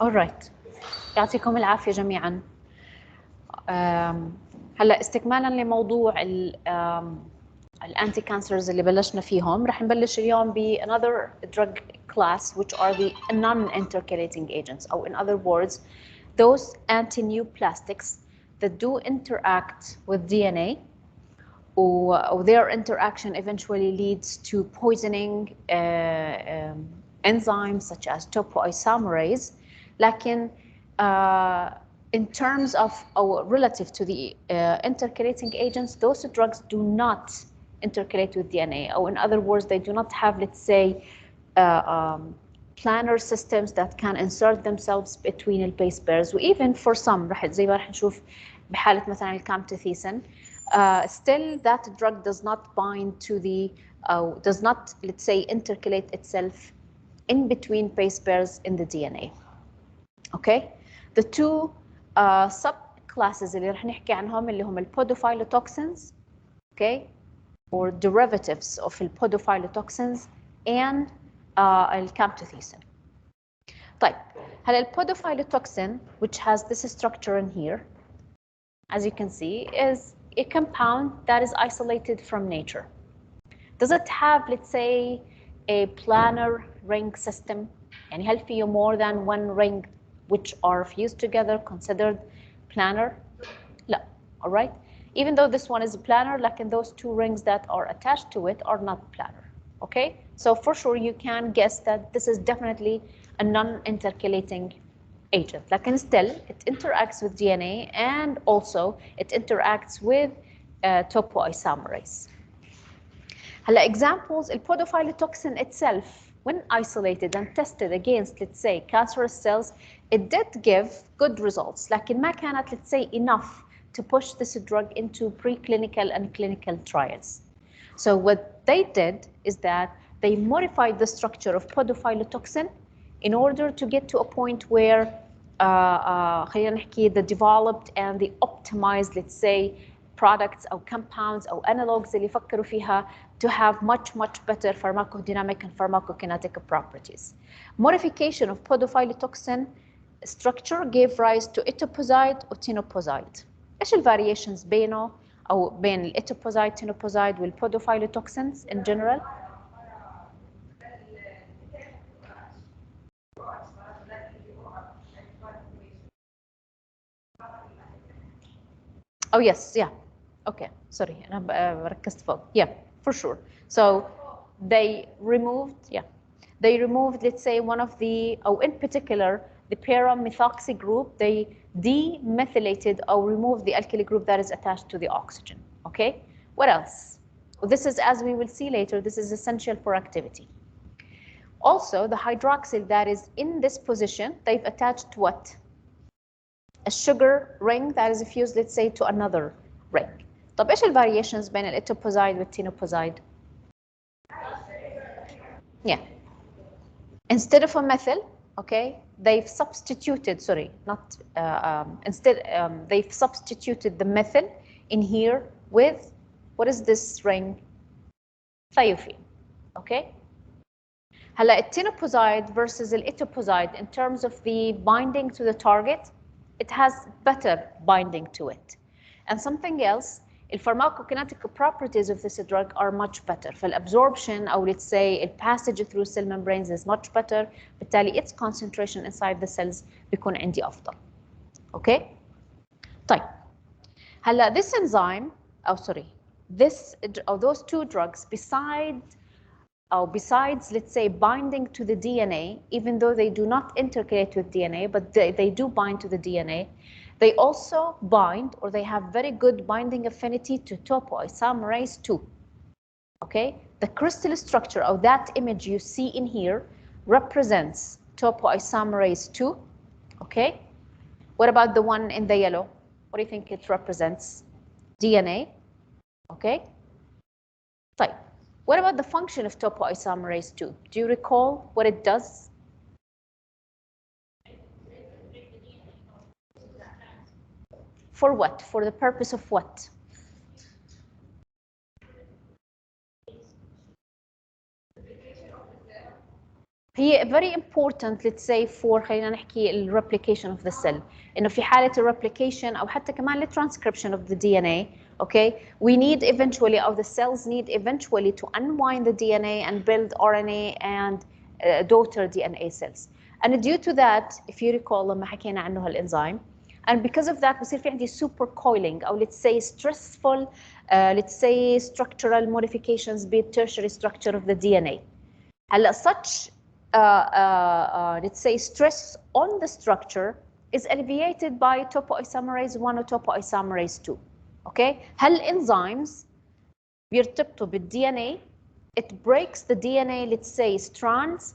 alright. يعطيكم العافية جميعا. هلا استكمالا لموضوع الانتي كانسرز اللي بلشنا فيهم، رح نبلش اليوم ب another drug class which are the non-intercalating agents, or in other words those antineoplastics that do interact with DNA, or their interaction eventually leads to poisoning enzymes such as topoisomerase. لكن in terms of or relative to the intercalating agents, those drugs do not intercalate with DNA, or in other words, they do not have, let's say, planar systems that can insert themselves between the base pairs. وإeven for some زي ما رح نشوف بحالة مثلا الكامتوثيسين, still that drug does not bind to the does not, let's say, intercalate itself in between base pairs in the DNA. Okay, the two subclasses اللي رح نحكي عنهم اللي هم الpodophylotoxins, okay, or derivatives of الpodophylotoxins, and الcamptothecin. طيب, هلا الpodophylotoxin, which has this structure in here, as you can see, is a compound that is isolated from nature. Does it have, let's say, a planar ring system? And هل فيه more than one ring which are fused together considered planar? لا, all right? Even though this one is planar, like those two rings that are attached to it are not planar, okay? So for sure you can guess that this is definitely a non-intercalating agent. Like still, it interacts with DNA and also it interacts with topoisomerase. هلا examples, الpodophylotoxin itself, when isolated and tested against, let's say, cancerous cells, it did give good results. لكن ما كانت, let's say, enough to push this drug into preclinical and clinical trials. So what they did is that they modified the structure of podophylotoxin in order to get to a point where خلينا نحكي the developed and the optimized, let's say, products or compounds or analogs اللي فكروا فيها to have much better pharmacodynamic and pharmacokinetic properties. Modification of podophylotoxin structure gave rise to etoposide or tenoposide. ايش الفاريشنز بينه او بين الاتوبوزايد تينوبوزايد والpodophylotoxins in general? Oh yes, yeah. Okay, sorry, أنا ركزت فوق. Yeah, for sure. So they removed, let's say, one of the, or in particular, the para-methoxy group. They demethylated or removed the alkyl group that is attached to the oxygen. Okay, what else? Well, this is, as we will see later, this is essential for activity. Also, the hydroxyl that is in this position, they've attached what? A sugar ring that is fused, let's say, to another ring. طب ايش الفاريشنز بين الاتوبوزايد والتينوبوزايد؟ Yeah. Instead of a methyl, okay, they've substituted, sorry, not, they've substituted the methyl in here with, what is this ring? Thiophene, okay? هلا التينوبوزايد versus الاتوبوزايد, in terms of the binding to the target, it has better binding to it. And something else, the pharmacokinetic properties of this drug are much better. فالabsorption, or let's say, the passage through cell membranes is much better. بالتالي its concentration inside the cells بيكون عندي أفضل. Okay? طيب. هلا this enzyme, those two drugs, besides, let's say, binding to the DNA, even though they do not intercalate with DNA, but they do bind to the DNA, they also bind, or they have very good binding affinity to topoisomerase 2. Okay, the crystal structure of that image you see in here represents topoisomerase 2. Okay, what about the one in the yellow? What do you think it represents? DNA. Okay, طيب. What about the function of topoisomerase 2? Do you recall what it does? For what? For the purpose of what? هي very important let's say for خلينا نحكي ال replication of the cell إنه في حالة ال replication أو حتى كمان ال transcription of the DNA okay we need eventually or the cells need eventually to unwind the DNA and build RNA and daughter DNA cells and due to that if you recall لما حكينا عنه هالإنزيم and because of that بصير في عندي super coiling أو let's say stressful let's say structural modifications be tertiary structure of the DNA هلا such let's say stress on the structure is alleviated by topoisomerase 1 or topoisomerase 2 okay هالenzymes بيرتبطوا بالDNA it breaks the DNA let's say strands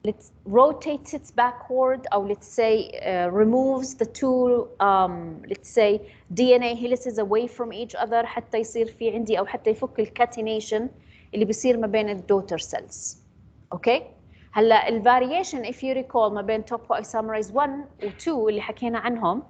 let's rotate it backward or let's say removes the two let's say DNA helices away from each other حتى يصير في عندي او حتى يفك الكاتينيشن اللي بيصير ما بين الدوتر cells اوكي هلا الفاريشن if you recall ما بين topoisomerase 1 و 2 اللي حكينا عنهم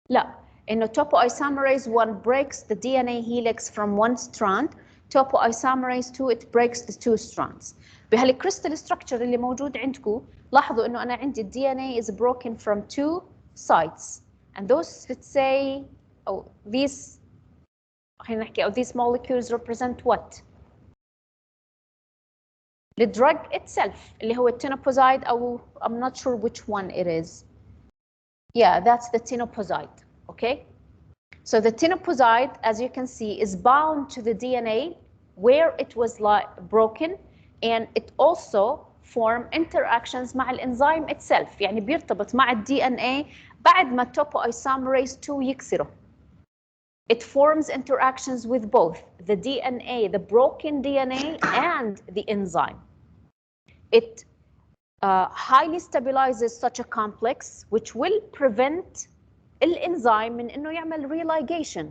لا انه topoisomerase 1 breaks the DNA helix from one strand topoisomerase 2 it breaks the two strands بهالكريستال structure اللي موجود عندكم لاحظوا انه انا عندي ال DNA is broken from two sides and those let's say oh these خلينا نحكي oh these molecules represent what the drug itself اللي هو التينوبوزايد أو I'm not sure which one it is. Yeah, that's the tinoposide, okay? So the tinoposide, as you can see, is bound to the DNA where it was broken and it also form interactions مع الانزيم itself يعني بيرتبط مع ال DNA بعد ما topoisomerase 2 يكسره. It forms interactions with both the DNA, the broken DNA and the enzyme. It highly stabilizes such a complex which will prevent الانزيم من انه يعمل religation.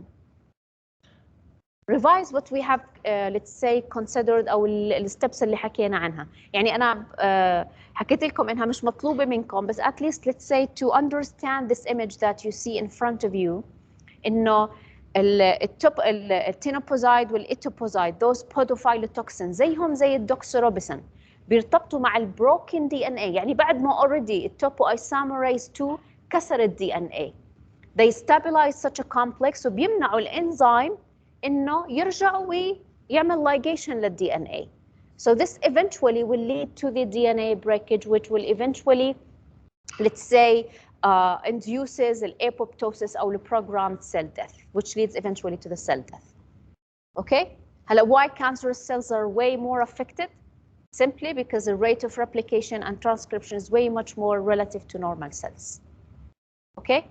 Revise what we have let's say considered او الستبس اللي حكينا عنها. يعني انا حكيت لكم انها مش مطلوبه منكم بس at least let's say to understand this image that you see in front of you انه التينوبوزايد والإيتوبوزايد those podophylotoxins زيهم زي الدوكسوروبيسين بيرتبطوا مع البروكن دي ان اي يعني بعد ما اوريدي التوبوisomerase 2 كسر الدي ان اي they stabilize such a complex وبيمنعوا الانزيم انه يرجع ويعمل ligation للدي ان اي so this eventually will lead to the DNA breakage which will eventually let's say induces the apoptosis or the programmed cell death, which leads eventually to the cell death. Okay? Hello, why cancerous cells are way more affected? Simply because the rate of replication and transcription is way much more relative to normal cells. Okay?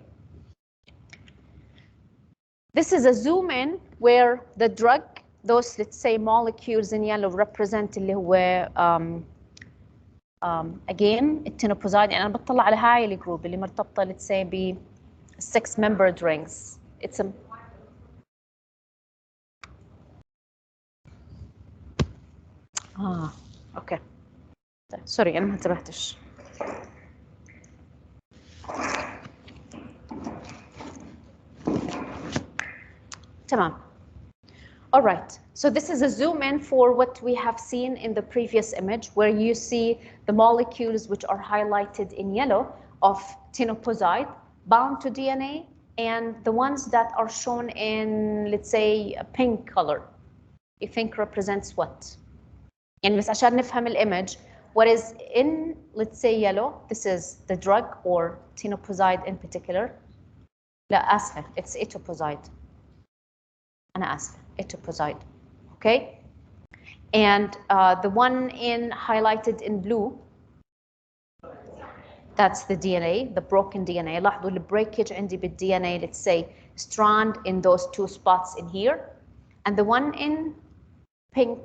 This is a zoom in where the drug, those let's say molecules in yellow represent اللي هو again التينوبوزايد يعني انا بطلع على هاي الجروب اللي مرتبطه let's say ب 6 membered rings it's a اوكي سوري انا ما انتبهتش تمام all right so this is a zoom in for what we have seen in the previous image where you see the molecules which are highlighted in yellow of tinoposide bound to DNA and the ones that are shown in let's say a pink color you think represents what يعني بس عشان نفهم الimage what is in let's say yellow this is the drug or tinoposide in particular لا آسفة it's etoposide أنا آسفة etoposide okay and the one in highlighted in blue that's the DNA the broken DNA لاحظوا ال breakage عندي بال DNA let's say strand in those two spots in here and the one in pink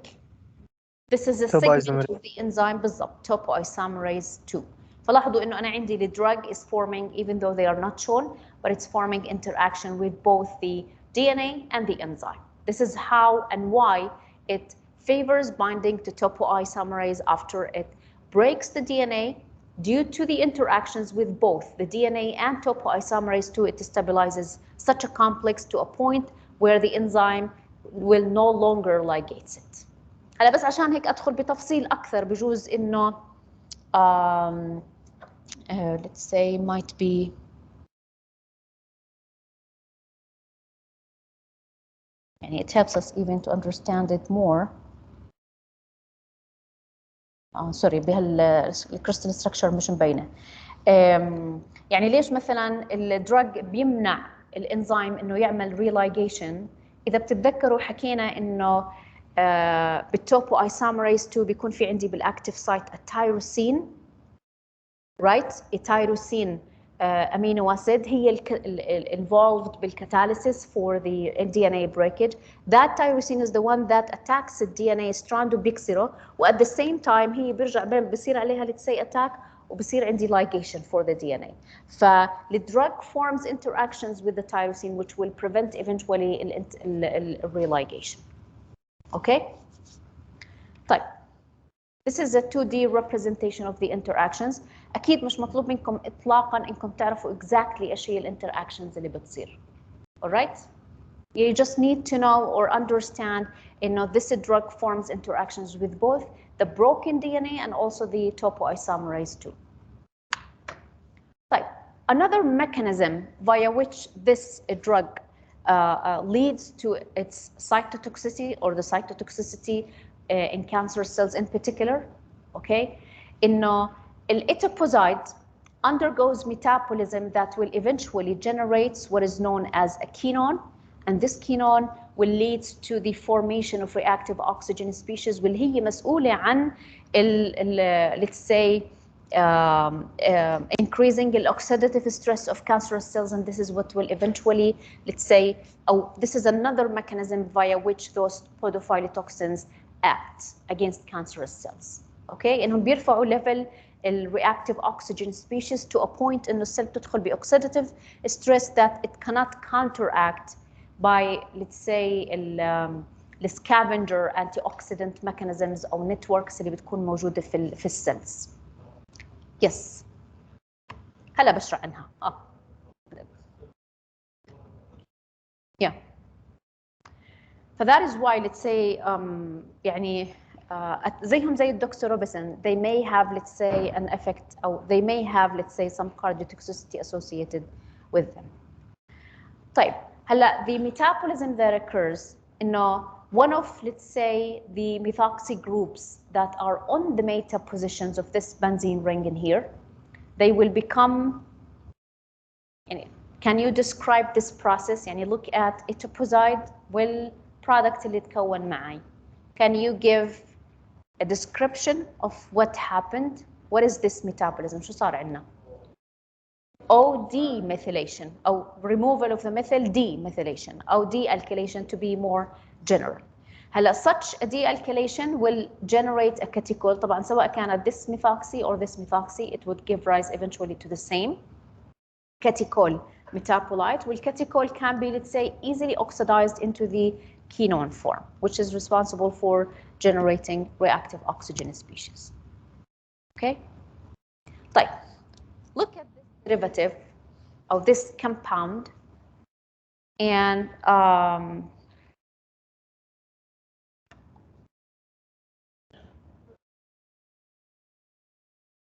this is a segment of the enzyme بالضبط topoisomerase 2 فلاحظوا إنه أنا عندي the drug is forming even though they are not shown but it's forming interaction with both the DNA and the enzyme. This is how and why it favors binding to topoisomerase after it breaks the DNA due to the interactions with both the DNA and topoisomerase 2 it stabilizes such a complex to a point where the enzyme will no longer ligate it. هلا بس عشان هيك ادخل بتفصيل اكثر بجوز انه let's say might be يعني it helps us even to understand it more. سوري بهالكريستال ستراكشر مش مبينه. يعني ليش مثلا الدراج بيمنع الانزيم انه يعمل ريلايجيشن؟ اذا بتتذكروا حكينا انه بالتوبو ايسامريز 2 بيكون في عندي بالاكتيف سايت التايروسين، رايت؟ التايروسين amino acid هي involved بالcatalysis for the DNA breakage. That tyrosine is the one that attacks the DNA strand وبيكسره، و at the same time هي بيرجع بصير عليها let's say attack وبصير عندي ligation for the DNA. فالدرug forms interactions with the tyrosine which will prevent eventually religation. Okay? طيب. This is a 2D representation of the interactions. أكيد مش مطلوب منكم إطلاقاً إنكم تعرفوا exactly إيش هي الانتراكشنز اللي بتصير. Alright? You just need to know or understand, this drug forms interactions with both the broken DNA and also the topoisomerase 2. طيب, another mechanism via which this drug leads to its cytotoxicity or the cytotoxicity in cancer cells in particular, okay, إنه الإيتوبوزايد undergoes metabolism that will eventually generate what is known as a quinone, and this quinone will lead to the formation of reactive oxygen species واللي هي مسؤولة عن let's say increasing the oxidative stress of cancerous cells, and this is what will eventually, let's say, this is another mechanism via which those podophyllotoxins act against cancerous cells. Okay, انهم بيرفعوا level reactive oxygen species to a point انه السيل تدخل باوكسيداتيف stress that it cannot counteract by, let's say, the scavenger antioxidant mechanisms او networks اللي بتكون موجوده في السيلز. Yes. هلا بشرح عنها. Yeah. So that is why, let's say, يعني زيهم زي الدكتور روبنسون, they may have, let's say, an effect, or they may have, let's say, some cardiotoxicity associated with them. طيب, هلا the metabolism that occurs, إنه one of, let's say, the methoxy groups that are on the meta positions of this benzene ring in here, they will become, can you describe this process? يعني look at etoposide والproduct اللي تكون معي. Can you give a description of what happened? What is this metabolism? شو صار عندنا؟ O demethylation, أو removal of the methyl demethylation, أو dealkylation to be more general. هلا such a dealkylation will generate a catechol. طبعا سواء كانت this methoxy or this methoxy, it would give rise eventually to the same catechol metabolite. Well, catechol can be, let's say, easily oxidized into the quinone form, which is responsible for generating reactive oxygen species. Okay? طيب, look at this derivative of this compound and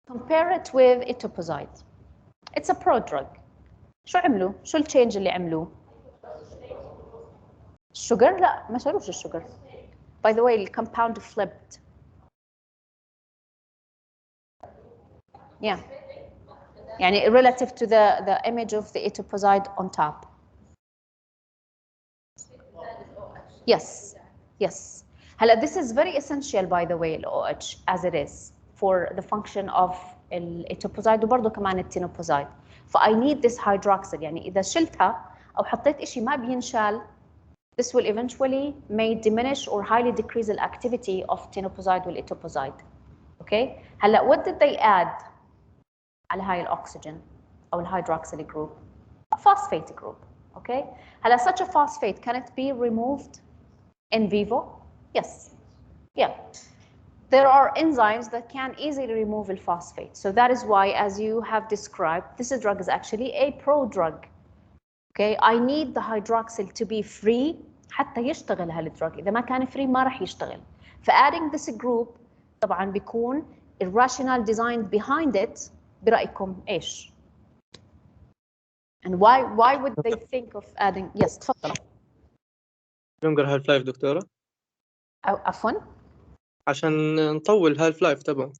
compare it with etoposide. It's a prodrug. شو عملوا؟ شو التشينج اللي عملوه؟ الشجر؟ لا ما شالوش الشجر. By the way, the compound flipped. Yeah. يعني relative to the image of the etoposide on top. Yes. Yes. هلا this is very essential, by the way, OH as it is for the function of الetoposide وبرضه كمان التينوبوزايد. I need this hydroxyl. يعني إذا شلتها أو حطيت إشي ما بينشال, this will eventually may diminish or highly decrease the activity of tenoposide والetoposide. Okay. هلا what did they add على هاي الأكسجين أو الهيدروكسيل group? A phosphate group. Okay. هلا such a phosphate, can it be removed in vivo? Yes. Yeah. There are enzymes that can easily remove the phosphate. So that is why, as you have described, this drug is actually a prodrug. Okay, I need the hydroxyl to be free حتى يشتغل هالدرug. إذا ما كان free ما راح يشتغل. فadding this group طبعا بيكون الrational design behind it برأيكم إيش؟ And why would they think of adding? Yes, تفضلوا. longer half life دكتورة. عفوا. عشان نطول half life تبعه.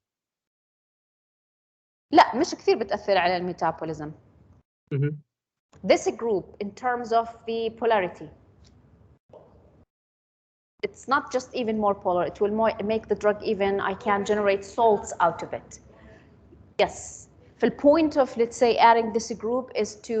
لا مش كثير بتأثر على الميتابوليزم. This group in terms of the polarity. It's not just even more polar, it will make the drug even, I can generate salts out of it. Yes. The point of, let's say, adding this group is to,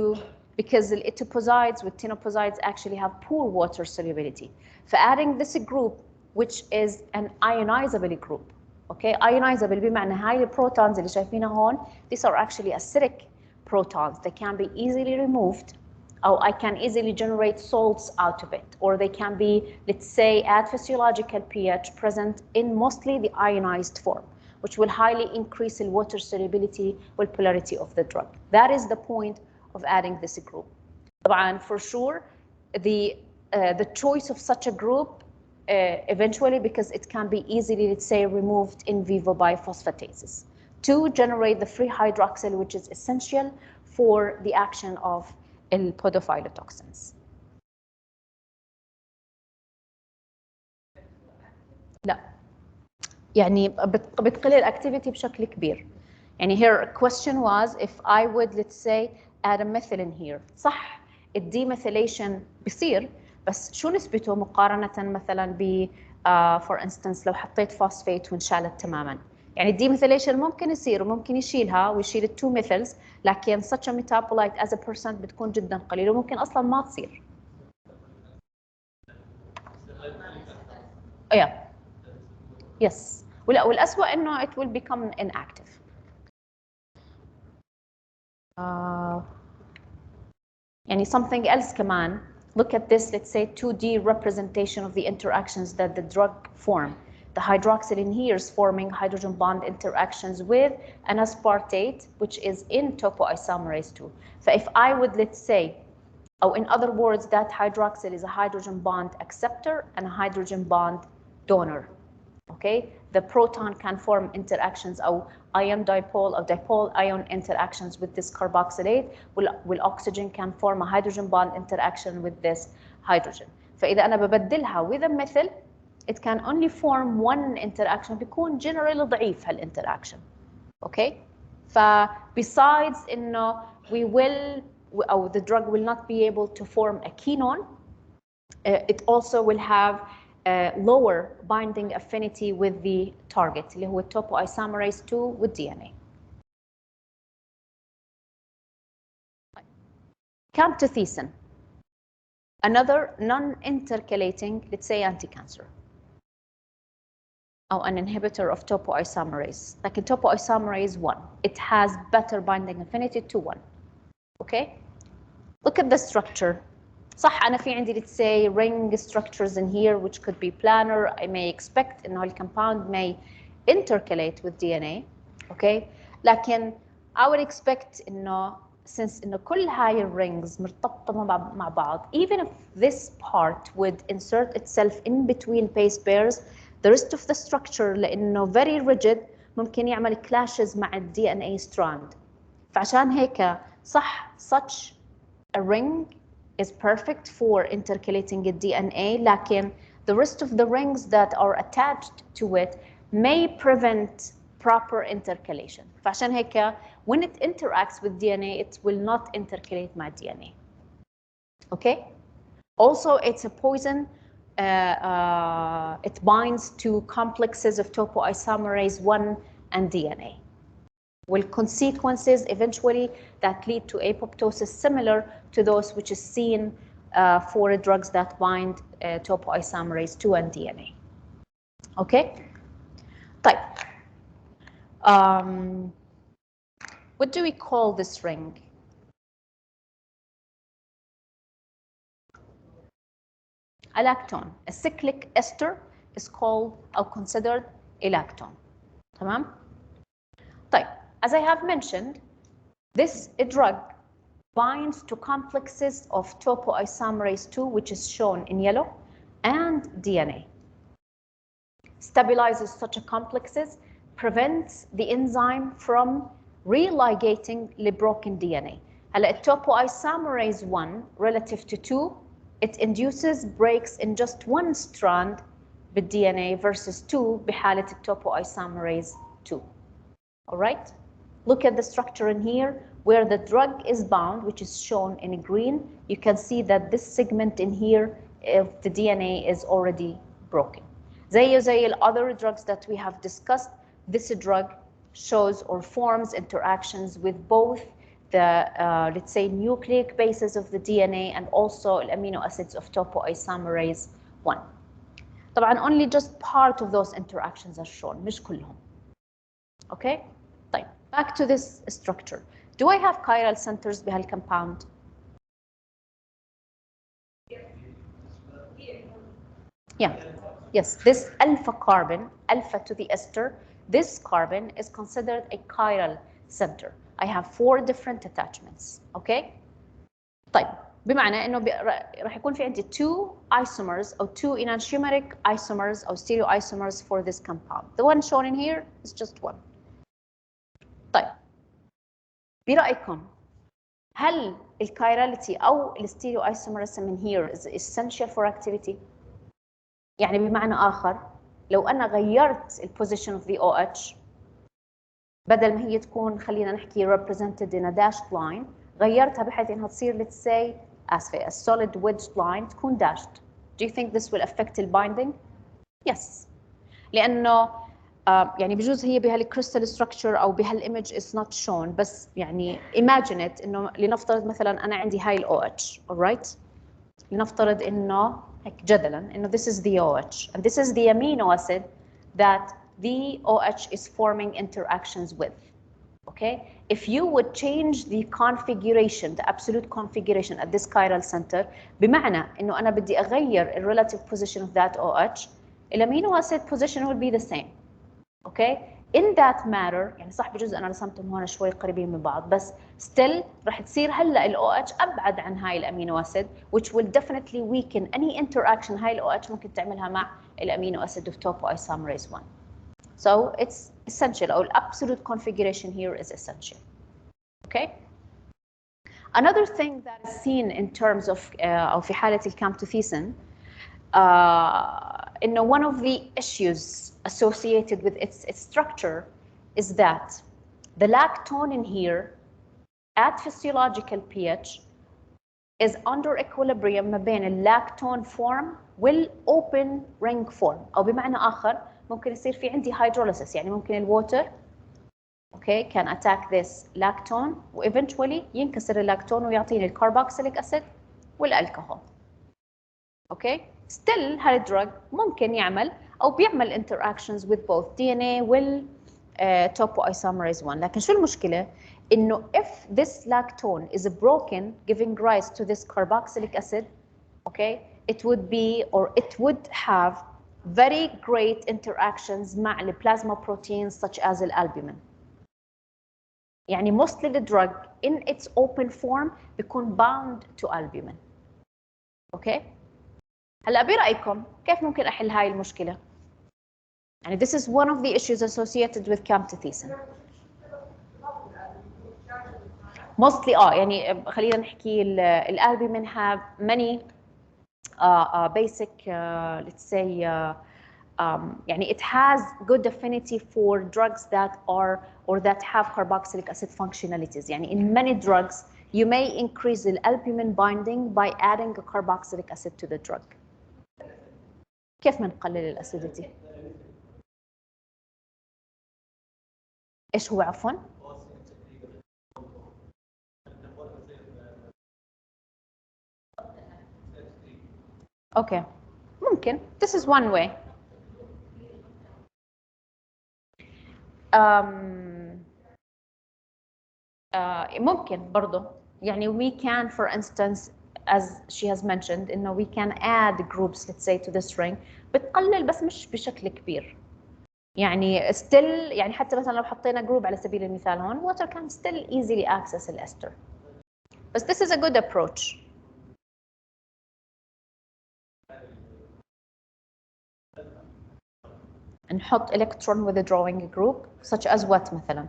because the etoposides with tenoposides actually have poor water solubility. For adding this group, which is an ionizable group, okay? Ionizable بمعنى هاي البروتونز اللي شايفينها هون, these are actually acidic protons. They can be easily removed, or I can easily generate salts out of it, or they can be, let's say, at physiological pH present in mostly the ionized form, which will highly increase the water solubility or polarity of the drug. That is the point of adding this group. طبعا for sure, the choice of such a group eventually, because it can be easily, let's say, removed in vivo by phosphatases to generate the free hydroxyl, which is essential for the action of الpodophyllitoxins. لا يعني بتقل الاكتيفيتي بشكل كبير. يعني here question was if I would, let's say, add a methylene here. صح الديميثيليشن بيصير، بس شو نسبته مقارنة مثلا ب for instance لو حطيت فوسفات وانشالت تماما. يعني الديميثيليشن ممكن يصير وممكن يشيلها ويشيل التو ميثلز، لكن such a metabolite as a percent بتكون جدا قليلة وممكن اصلا ما تصير. yeah. Yes. والأسوأ إنه it will become inactive. يعني something else كمان. Look at this, let's say 2D representation of the interactions that the drug form. The hydroxyl in here is forming hydrogen bond interactions with an aspartate, which is in topoisomerase 2. So if I would, let's say, or in other words, that hydroxyl is a hydrogen bond acceptor and a hydrogen bond donor. Okay, the proton can form interactions or ion dipole or dipole ion interactions with this carboxylate, while oxygen can form a hydrogen bond interaction with this hydrogen. فإذا أنا ببدلها with a methyl, it can only form one interaction. بيكون generally ضعيف هالinteraction. Okay, besides إنه we will, or the drug will not be able to form a quinone, it also will have lower binding affinity with the target اللي هو topoisomerase 2 with DNA. Camptothecin, another non-intercalating, let's say, anti-cancer, or an inhibitor of topoisomerase. Like in topoisomerase 1, it has better binding affinity to 1. Okay, look at the structure. صح أنا في عندي, let's say, ring structures in here which could be planar. I may expect إنه الcompound may intercalate with DNA. Okay, لكن I would expect إنه since إنه كل هاي rings مرتبطة مع بعض, even if this part would insert itself in between base pairs, the rest of the structure لأنه very rigid ممكن يعمل clashes مع DNA strand. فعشان هيك صح such a ring is perfect for intercalating the DNA, لكن the rest of the rings that are attached to it may prevent proper intercalation. فعشان هيك when it interacts with DNA, it will not intercalate my DNA. Okay? Also, it's a poison. It binds to complexes of topoisomerase 1 and DNA. Will consequences eventually that lead to apoptosis similar to those which is seen for drugs that bind topoisomerase 2 and DNA. Okay? طيب. What do we call this ring? A lactone. A cyclic ester is called or considered a lactone. تمام؟ طيب. As I have mentioned, this drug binds to complexes of topoisomerase 2, which is shown in yellow, and DNA. stabilizes such a complexes, prevents the enzyme from religating the broken DNA. هلا topoisomerase 1 relative to 2, it induces breaks in just one strand بالDNA versus 2 بحالة topoisomerase 2. All right? Look at the structure in here where the drug is bound, which is shown in green. You can see that this segment in here of the DNA is already broken. زي other drugs that we have discussed, this drug shows or forms interactions with both the, let's say, nucleic bases of the DNA and also the amino acids of topoisomerase 1. طبعا only just part of those interactions are shown, مش كلهم. Okay? طيب, back to this structure. Do I have chiral centers بهالcompound? Yeah. Yes, this alpha carbon, alpha to the ester, this carbon is considered a chiral center. I have 4 different attachments. Okay? طيب, بمعنى انه راح يكون في عندي 2 isomers or 2 enantiomeric isomers or stereoisomers for this compound. The one shown in here is just one. طيب, برأيكم هل الكايراليتي أو الستيريوisomerism in here is essential for activity؟ يعني بمعنى آخر لو أنا غيرت البوزيشن of the OH بدل ما هي تكون خلينا نحكي represented in a dashed line غيرتها بحيث إنها تصير let's say a solid wedged line تكون dashed. Do you think this will affect the binding? Yes. لأنه يعني بجوز هي بهالكريستال ستراكشر او بهالايمج is not shown بس يعني imagine it انه لنفترض مثلا انا عندي هاي ال OH alright لنفترض انه هيك جدلا انه this is the OH and this is the amino acid that the OH is forming interactions with. Okay, if you would change the configuration, the absolute configuration at this chiral center بمعنى انه انا بدي اغير the relative position of that OH الامينو acid position will be the same. Okay, in that matter يعني صح بجوز انا رسمتهم هون شوي قريبين من بعض بس still رح تصير هلا ال OH ابعد عن هاي الامينو اسيد which will definitely weaken any interaction هاي ال OH ممكن تعملها مع الامينو اسيد of topoisomerase 1. So it's essential or absolute configuration here is essential. Okay. Another thing that is seen in terms of أو في حالة الكامتوثيسين one of the issues associated with its structure is that the lactone in here at physiological pH is under equilibrium ما بين اللactone form والopen ring form أو بمعنى آخر ممكن يصير في عندي hydrolysis يعني ممكن الووتر okay can attack this lactone وايفنتشولي ينكسر اللاكتون ويعطيني الكربوكسيليك اسيد والالكحول. Okay, still هالدرug ممكن يعمل أو بيعمل interactions with both DNA وال topoisomerase 1 لكن شو المشكلة؟ إنه if this lactone is broken giving rise to this carboxylic acid, okay, it would be or it would have very great interactions مع the plasma proteins such as الalbumin. يعني mostly the drug in its open form بيكون bound to albumin. Okay. هلا برأيكم كيف ممكن أحل هاي المشكلة؟ يعني this is one of the issues associated with camptothecin. Mostly يعني خلينا نحكي الالبومين have many basic let's say يعني it has good affinity for drugs that are or that have carboxylic acid functionalities. يعني in many drugs you may increase the albumin binding by adding a carboxylic acid to the drug. كيف بنقلل الاسيديتي؟ ايش هو عفوا؟ اوكي ممكن this is one way. ممكن برضه يعني we can for instance as she has mentioned انه we can add groups let's say to this ring بتقلل بس مش بشكل كبير. يعني still يعني حتى مثلا لو حطينا جروب على سبيل المثال هون water can still easily access الester. بس this is a good approach. نحط electron withdrawing group such as what مثلا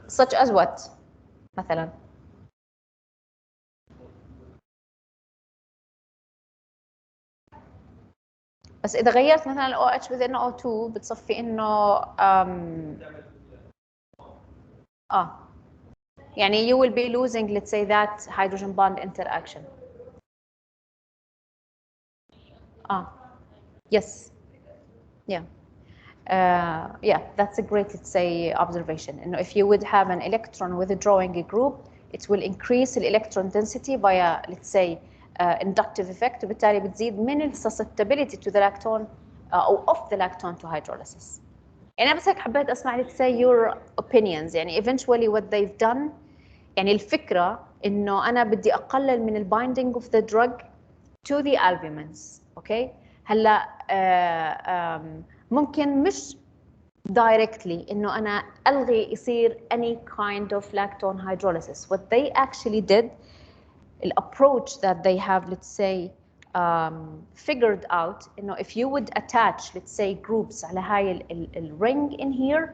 such as what مثلا بس إذا غيرت مثلا ال OH with NO2 بتصفي إنه يعني you will be losing let's say that hydrogen bond interaction. Yes. Yeah. Yeah, that's a great, let's say, observation. And if you would have an electron withdrawing group, it will increase the electron density via, let's say, inductive effect. وبالتالي بتزيد من susceptibility to the lactone أو of the lactone to hydrolysis. يعني أنا بس هيك حبيت أسمع let's say your opinions. يعني eventually what they've done يعني الفكرة إنه أنا بدي أقلل من binding of the drug to the albumins. Okay. هلا ممكن مش directly إنه أنا ألغي يصير any kind of lactone hydrolysis. What they actually did, the approach that they have, let's say, figured out, you know, if you would attach, let's say, groups على هاي ال ring in here,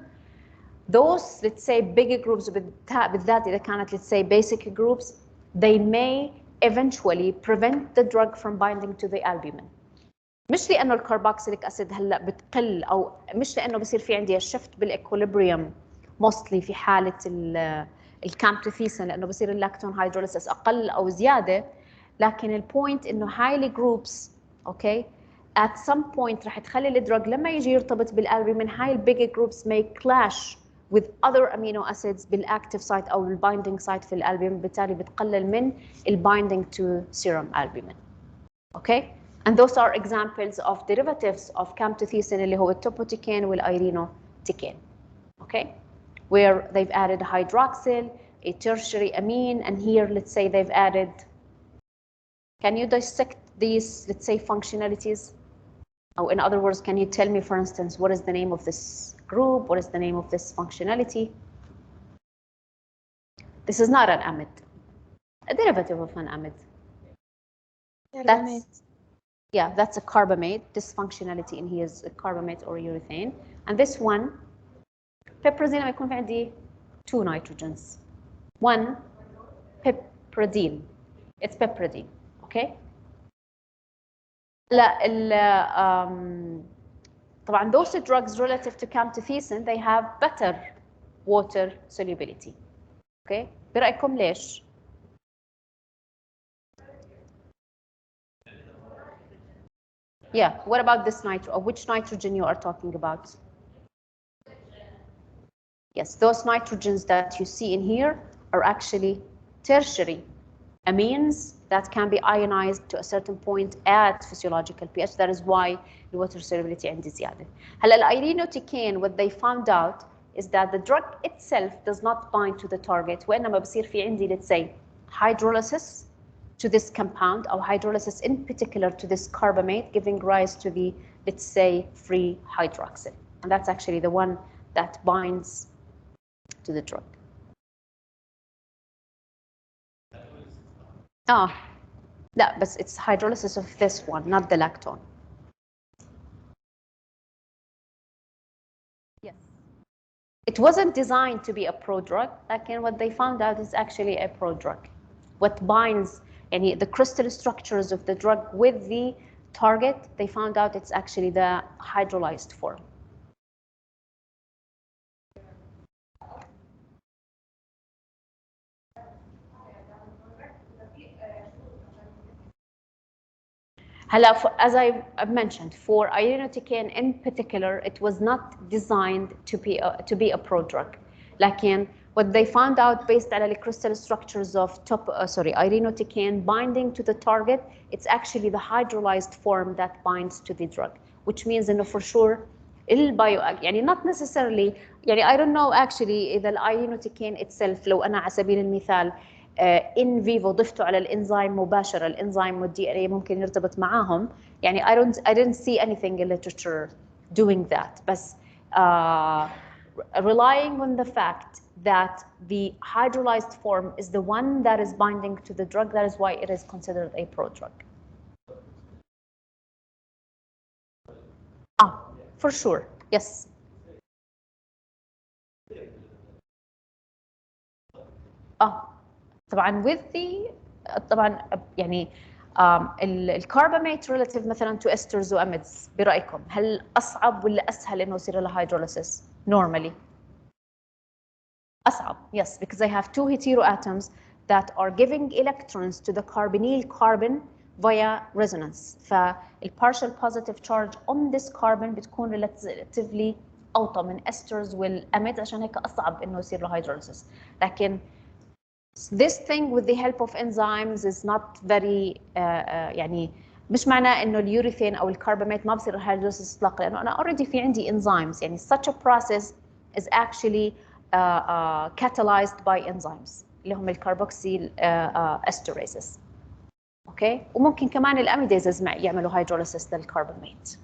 those, let's say, bigger groups بالذات إذا كانت, let's say, basic groups, they may eventually prevent the drug from binding to the albumin. مش لانه الكربوكسيليك اسيد هلا بتقل او مش لانه بصير في عندي شفت بالاكوليبريم موستلي في حاله الكامبتوثيسن لانه بصير اللاكتون هيدروليسيس اقل او زياده لكن البوينت انه هاي الجروبس اوكي at some point رح تخلي الدرج لما يجي يرتبط بالالبومين هاي البيج جروبس may clash with other amino acids بالاكتيف سايت او البايندينج سايت في الالبومين بالتالي بتقلل من البايندينج to serum albumin. Okay. And those are examples of derivatives of camptothecin اللي هو الtopotecan والirinotecan. Okay, where they've added a hydroxyl, a tertiary amine, and here let's say they've added. Can you dissect these, let's say, functionalities? Oh, in other words, can you tell me, for instance, what is the name of this group? What is the name of this functionality? This is not an amide, a derivative of an amide. That's yeah, that's a carbamate. This functionality in here is a carbamate or urethane. And this one, piperazine لما يكون في عندي 2 nitrogens. 1 piperazine. It's piperazine. Okay. لا طبعا those drugs relative to camptothecin they have better water solubility. Okay. برأيكم ليش؟ Yeah, what about this or which nitrogen you are talking about? Yes, those nitrogens that you see in here are actually tertiary amines that can be ionized to a certain point at physiological pH. That is why the water solubility عندي زيادة. هلا الirinotecan what they found out is that the drug itself does not bind to the target وإنما بصير في عندي let's say hydrolysis to this compound or hydrolysis in particular to this carbamate giving rise to the let's say free hydroxyl. And that's actually the one that binds to the drug. لا بس it's hydrolysis of this one, not the lactone. Yes. It wasn't designed to be a prodrug, لكن what they found out is actually a prodrug. What binds يعني the crystal structures of the drug with the target, they found out it's actually the hydrolyzed form. هلا as I've mentioned, for irinotecan in particular, it was not designed to be a prodrug. لكن what they found out based على the crystal structures of irinotecan binding to the target, it's actually the hydrolyzed form that binds to the drug, which means إنه for sure البايو يعني not necessarily يعني I don't know actually إذا الirinotecan itself لو أنا على سبيل المثال in vivo ضفته على الانزيم مباشرة الانزيم والدي ان اي ممكن يرتبط معاهم يعني I didn't see anything in literature doing that بس relying on the fact that the hydrolyzed form is the one that is binding to the drug, that is why it is considered a prodrug. for sure. Yes. طبعا with the طبعا يعني الكرباميت relative مثلا to esters وamides برأيكم هل أصعب ولا أسهل إنه يصير لها hydrolysis normally؟ أصعب. Yes, because they have two heteroatoms that are giving electrons to the carbonyl carbon via resonance. فالpartial positive charge on this carbon بتكون relatively أوطى من esters والamides عشان هيك أصعب إنه يصير له hydrolysis. لكن this thing with the help of enzymes is not very يعني مش معناه انه اليوريثين او الكرباميت ما بصير hydrolysis اطلاقا لانه انا already في عندي enzymes يعني such a process is actually catalyzed by enzymes اللي هم الكربوكسيل esterases. اوكي وممكن كمان الاميديزز يعملوا hydrolysis للكرباميت.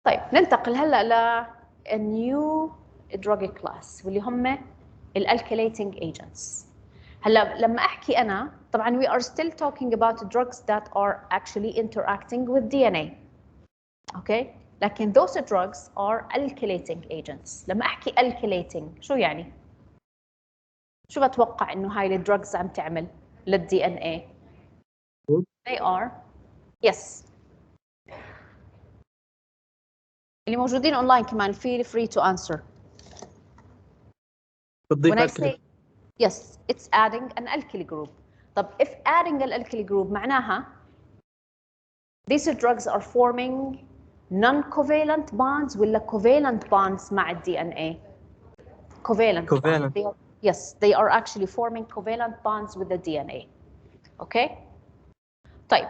طيب ننتقل هلا ل new drug class واللي هم الالكيليتنج agents. هلا لما احكي انا طبعا we are still talking about drugs that are actually interacting with DNA. okay لكن those drugs are alkylating agents. لما احكي alkylating شو يعني؟ شو بتوقع انه هاي الدراجز عم تعمل للدي ان اي؟ they are yes اللي موجودين اونلاين كمان feel free to answer. بتضيف When I alkyl. say yes, it's adding an alkyl group. طب if adding an alkyl group معناها these drugs are forming non-covalent bonds ولا covalent bonds مع الدي ان اي؟ covalent. Covalent. Yes, they are actually forming covalent bonds with the DNA. Okay? طيب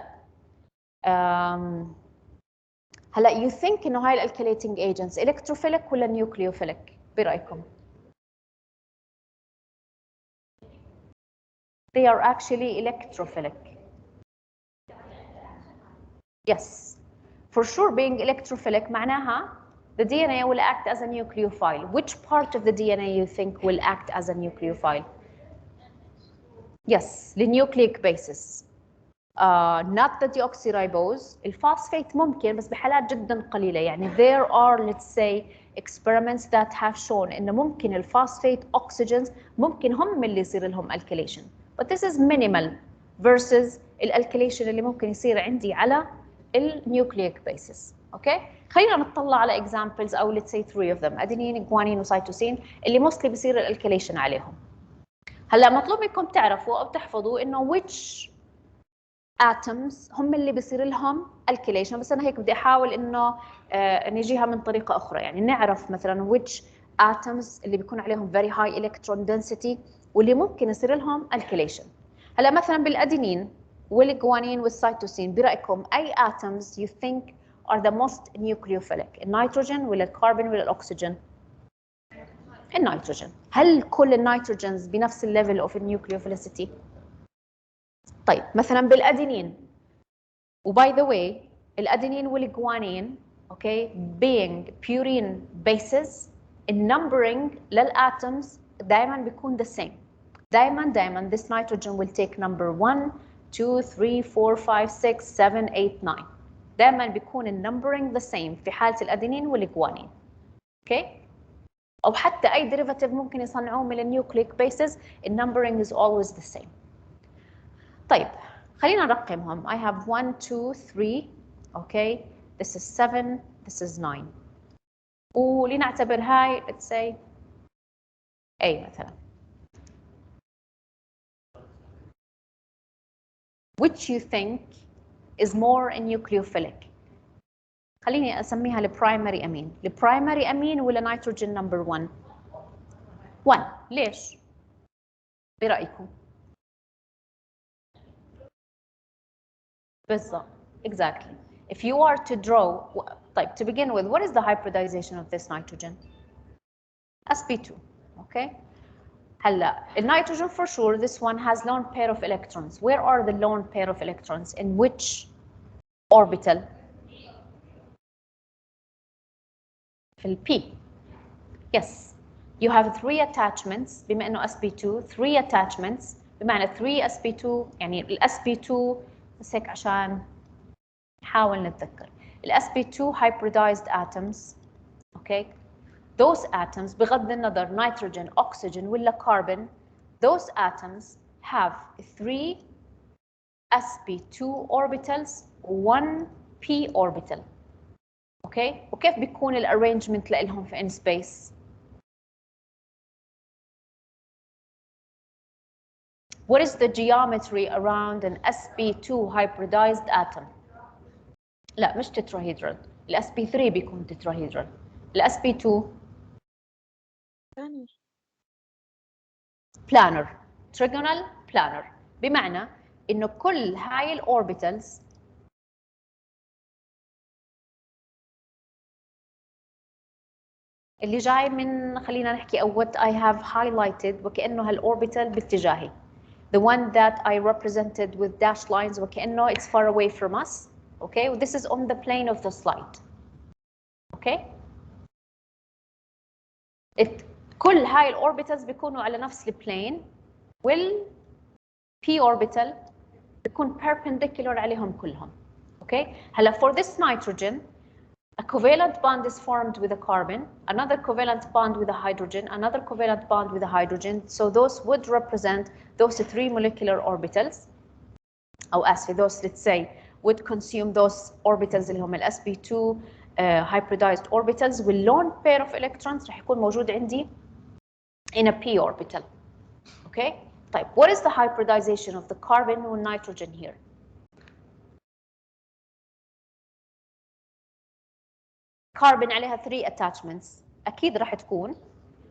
هلا you think انه هاي الالكيليتنج agents electrophilic ولا nucleophilic برأيكم؟ They are actually electrophilic. Yes. For sure being electrophilic معناها the DNA will act as a nucleophile. Which part of the DNA you think will act as a nucleophile? Yes, the nucleic bases. Not the deoxyribose. الفوسفات ممكن بس بحالات جدا قليلة. يعني there are let's say experiments that have shown إنه ممكن الفوسفات oxygens ممكن هم اللي يصير لهم alkylation. But this is minimal versus الالكيليشن اللي ممكن يصير عندي على النيوكليك bases. اوكي خلينا نطلع على examples او let's say 3 of them ادينين جوانين وسيتوسين اللي mostly بصير الالكيليشن عليهم. هلا مطلوب منكم تعرفوا او تحفظوا انه which atoms هم اللي بصير لهم alkylation. بس انا هيك بدي احاول انه نجيها من طريقه اخرى يعني نعرف مثلا which atoms اللي بيكون عليهم very high electron density واللي ممكن يصير لهم alkylation. هلا مثلا بالادينين والجوانين والسيتوسين برايكم اي atoms you think are the most nucleophilic؟ النيتروجين ولا الكربون ولا الاكسجين؟ النيتروجين. هل كل النيتروجينز بنفس الليفل اوف النيوكليوفيليسيتي؟ طيب مثلا بالادينين وباي ذا واي الادينين والجوانين اوكي being purine bases النمبرنج للاتومز دائما بيكون the same. دائما this nitrogen will take number 1 2 3 4 5 6 7 8 9 دائما بيكون النمبرنج the same في حاله الادينين والجوانين. اوكي او حتى اي derivative ممكن يصنعوه من النيوكليك bases النمبرنج is always the same. طيب خلينا نرقمهم. I have 1 2 3 okay this is 7 this is 9 ولنعتبر هاي let's say A مثلا. Which you think is more nucleophilic؟ خليني اسميها البرايمري امين. البرايمري امين ولا نيتروجين نمبر 1؟ 1 ليش؟ برأيكم؟ بالضبط exactly. If you are to draw طيب to begin with what is the hybridization of this nitrogen؟ sp2 okay. هلا النيتروجين for sure this one has lone pair of electrons. Where are the lone pair of electrons? In which orbital؟ في ال P. Yes. You have 3 attachments بما انه sp2 3 attachments بمعنى 3 sp2 يعني ال sp2 بس هيك عشان نحاول نتذكر ال sp2 hybridized atoms. okay, those atoms بغض النظر nitrogen, oxygen ولا carbon, those atoms have 3 sp2 orbitals, 1 p orbital. okay, وكيف بيكون الارينجمنت لهم في n space؟ What is the geometry around an sp2 hybridized atom؟ لا مش tetrahedral، ال sp3 بيكون tetrahedral، ال sp2 planar، trigonal planar، بمعنى انه كل هاي الاوربيتالز اللي جاي من، خلينا نحكي او what I have highlighted وكأنه هالاوربيتال باتجاهي، the one that I represented with dashed lines وكأنه it's far away from us. okay, this is on the plane of the slide. okay, كل هاي الاوربيتالز بيكونوا على نفس البلين، وال p orbital بيكون perpendicular عليهم كلهم. okay, هلا for this nitrogen a covalent bond is formed with a carbon, another covalent bond with a hydrogen, another covalent bond with a hydrogen. So those would represent those 3 molecular orbitals. أو آسفة, those let's say would consume those orbitals اللي هم ال sp2 hybridized orbitals, والlone pair of electrons رح يكون موجود عندي in a p orbital. okay, طيب what is the hybridization of the carbon and nitrogen here؟ carbon عليها 3 attachments، أكيد راح تكون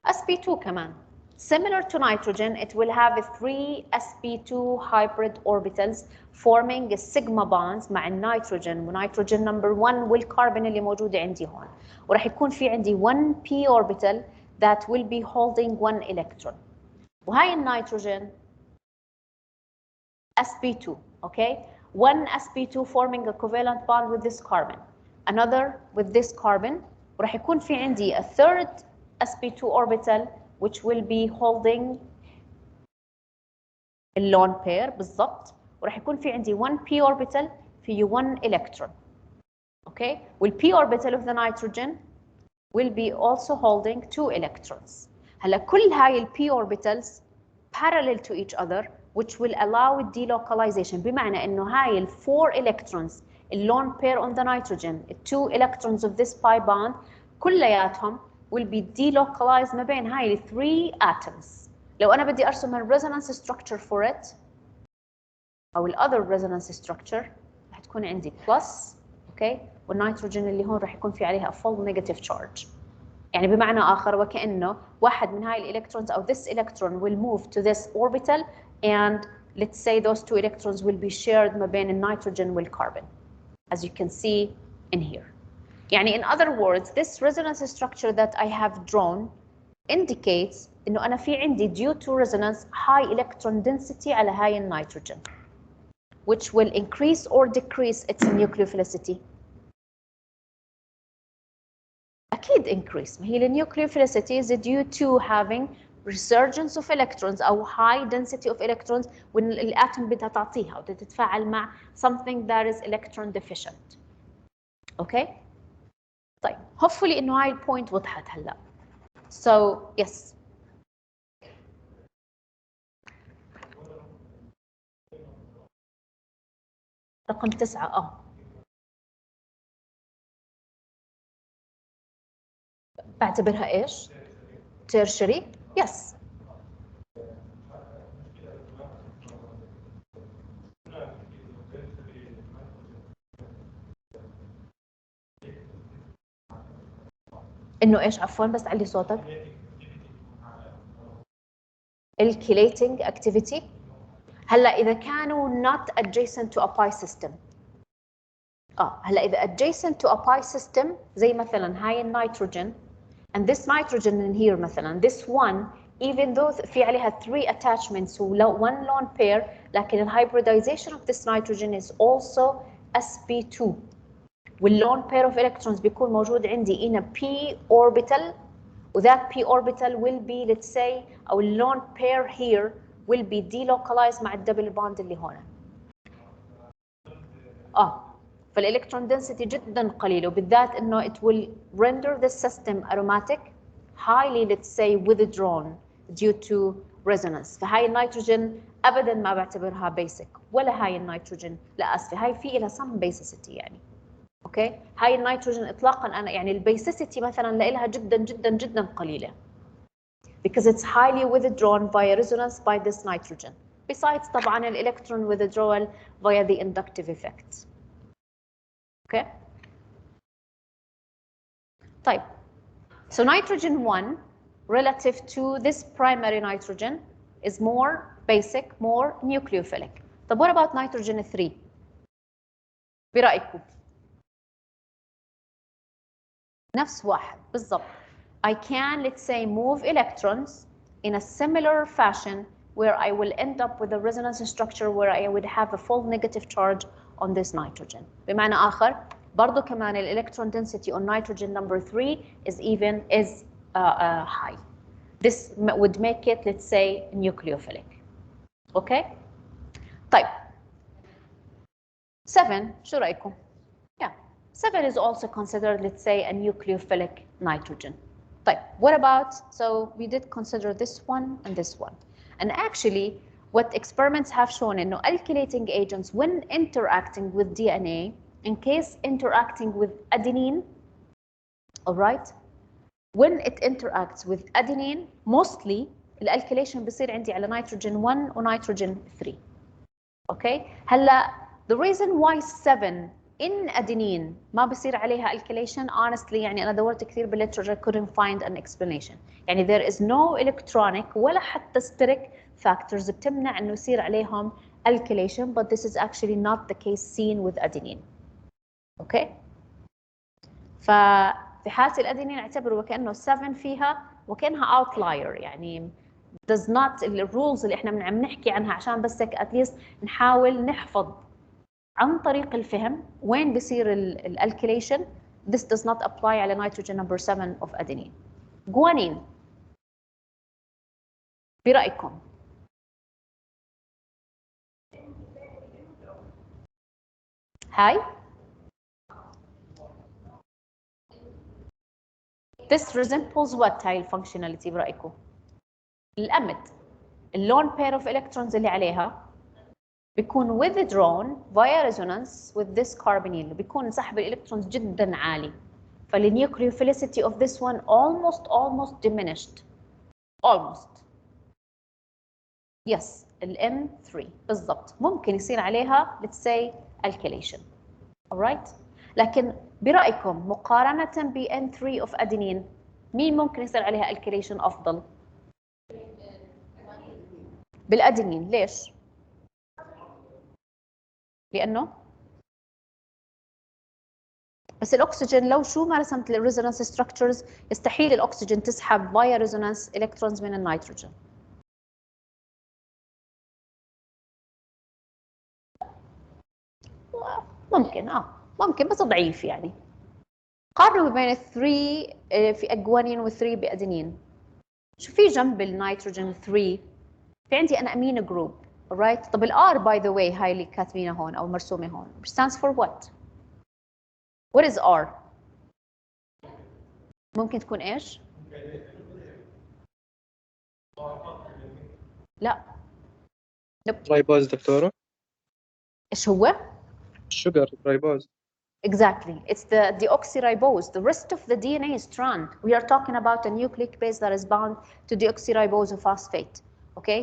sp2 كمان. Similar to nitrogen, it will have 3 sp2 hybrid orbitals forming sigma bonds مع النيتروجين ونيتروجين number 1 والكربون اللي موجودة عندي هون، وراح يكون في عندي 1 p orbital that will be holding 1 electron. وهاي النيتروجين sp2. okay, 1 sp2 forming a covalent bond with this carbon, another with this carbon، وراح يكون في عندي a third sp2 orbital which will be holding اللون pair بالضبط، وراح يكون في عندي 1 p orbital في 1 electron. okay, وال p orbital of the nitrogen will be also holding 2 electrons. هلا كل هاي ال p orbitals parallel to each other which will allow delocalization، بمعنى انه هاي ال 4 electrons اللون pair on the nitrogen، ال 2 electrons of this pi bond كلياتهم will be delocalized ما بين هاي ال 3 atoms. لو انا بدي ارسم ال resonance structure for it او ال other resonance structure رح تكون عندي plus. okay, والنيتروجين اللي هون رح يكون في عليها full negative charge. يعني بمعنى آخر وكأنه واحد من هاي الإلكترونز أو this electron will move to this orbital and let's say those 2 electrons will be shared ما بين النيتروجين والكربون as you can see in here. يعني in other words this resonance structure that I have drawn indicates إنه أنا في عندي due to resonance high electron density على هاي النيتروجين which will increase or decrease its nucleophilicity. أكيد increase. ما هي nucleophilicity is due to having resurgence of electrons أو high density of electrons when الاتوم بدها تعطيها أو تتفاعل مع something that is electron deficient. okay, طيب hopefully إنه هاي البوينت وضحت هلا. so yes. رقم 9 بعتبرها ايش؟ tertiary. yes. انه ايش عفوا بس علي صوتك. الكيليتنج activity. هلا اذا كانوا not adjacent to a pi system. هلا اذا adjacent to a pi system زي مثلا هاي النيتروجين and this nitrogen in here مثلا this one even though في عليها 3 attachments و 1 lone pair لكن the hybridization of this nitrogen is also sp2 والlone pair of electrons بيكون موجود عندي in a p orbital و that p orbital will be let's say أو lone pair here will be delocalized مع الدبل bond اللي هنا. فالإلكترون density جدا قليل، وبالذات إنه it will render the system aromatic highly let's say withdrawn due to resonance. فهاي النيتروجين أبدا ما بعتبرها basic، ولا هاي النيتروجين، لا أسفة، هاي في لها some basicity يعني. اوكي، هاي النيتروجين اطلاقا انا يعني البيسيسيتي مثلا لها جدا جدا جدا قليله because it's highly withdrawn via resonance by this nitrogen besides طبعا الالكترون withdrawal via the inductive effect. اوكي طيب so nitrogen 1 relative to this primary nitrogen is more basic, more nucleophilic. طب what about nitrogen 3 برأيكم؟ نفس واحد بالضبط. I can let's say move electrons in a similar fashion where I will end up with a resonance structure where I would have a full negative charge on this nitrogen. بمعنى آخر برضو كمان electron density on nitrogen number 3 is high. This would make it let's say nucleophilic. Okay? طيب 7 شو رأيكم؟ Yeah, 7 is also considered let's say a nucleophilic nitrogen. طيب, what about, so we did consider this one and this one. And actually, what experiments have shown in alkylating agents when interacting with DNA, in case interacting with adenine, all right, when it interacts with adenine, mostly الالكيليشن بيصير عندي على nitrogen 1 و nitrogen 3. Okay, هلا the reason why 7 in adenine ما بصير عليها alkylation honestly يعني أنا دورت كثير بالليترشر couldn't find an explanation. يعني there is no electronic ولا حتى steric factors بتمنع إنه يصير عليهم alkylation, but this is actually not the case seen with adenine. Okay. ففي حالة الأدينين اعتبروا وكأنه 7 فيها وكأنها outlier يعني does not الرولز اللي احنا عم نحكي عنها عشان بس هيك at least نحاول نحفظ عن طريق الفهم وين بصير الالكيليشن. This does not apply على nitrogen number 7 of adenine. جوانين برأيكم؟ هاي This resembles what هاي الفانكشناليتي برأيكم؟ الأمد اللون pair of electrons اللي عليها بيكون withdrawn via resonance with this carbonyl. بيكون سحب الالكترونز جدا عالي. فالnucleophilicity of this one almost diminished. Almost. Yes, M3 بالضبط. ممكن يصير عليها let's say alkylation. Alright. لكن برأيكم مقارنة ب N3 of adenine مين ممكن يصير عليها alkylation أفضل؟ بالأدينين. ليش؟ لأنه بس الأكسجين لو شو ما رسمت الريزونانس ستراكشرز يستحيل الأكسجين تسحب فايا ريزونانس إلكترونز من النيتروجين. ممكن ممكن بس ضعيف يعني. قارنوا بين الثري في أجوانين و3 بأدينين. شو في جنب النيتروجين 3 في عندي أنا أمين جروب. alright. طب الآر باي ذا واي هاي اللي كاتبينها هون أو مرسومة هون stands for what؟ What is R؟ ممكن تكون إيش؟ لا. رايبوز دكتورة. إيش هو؟ الشجر رايبوز. Exactly. It's the deoxyribose. The rest of the DNA strand. We are talking about a nucleic base that is bound to deoxyribose phosphate. Okay?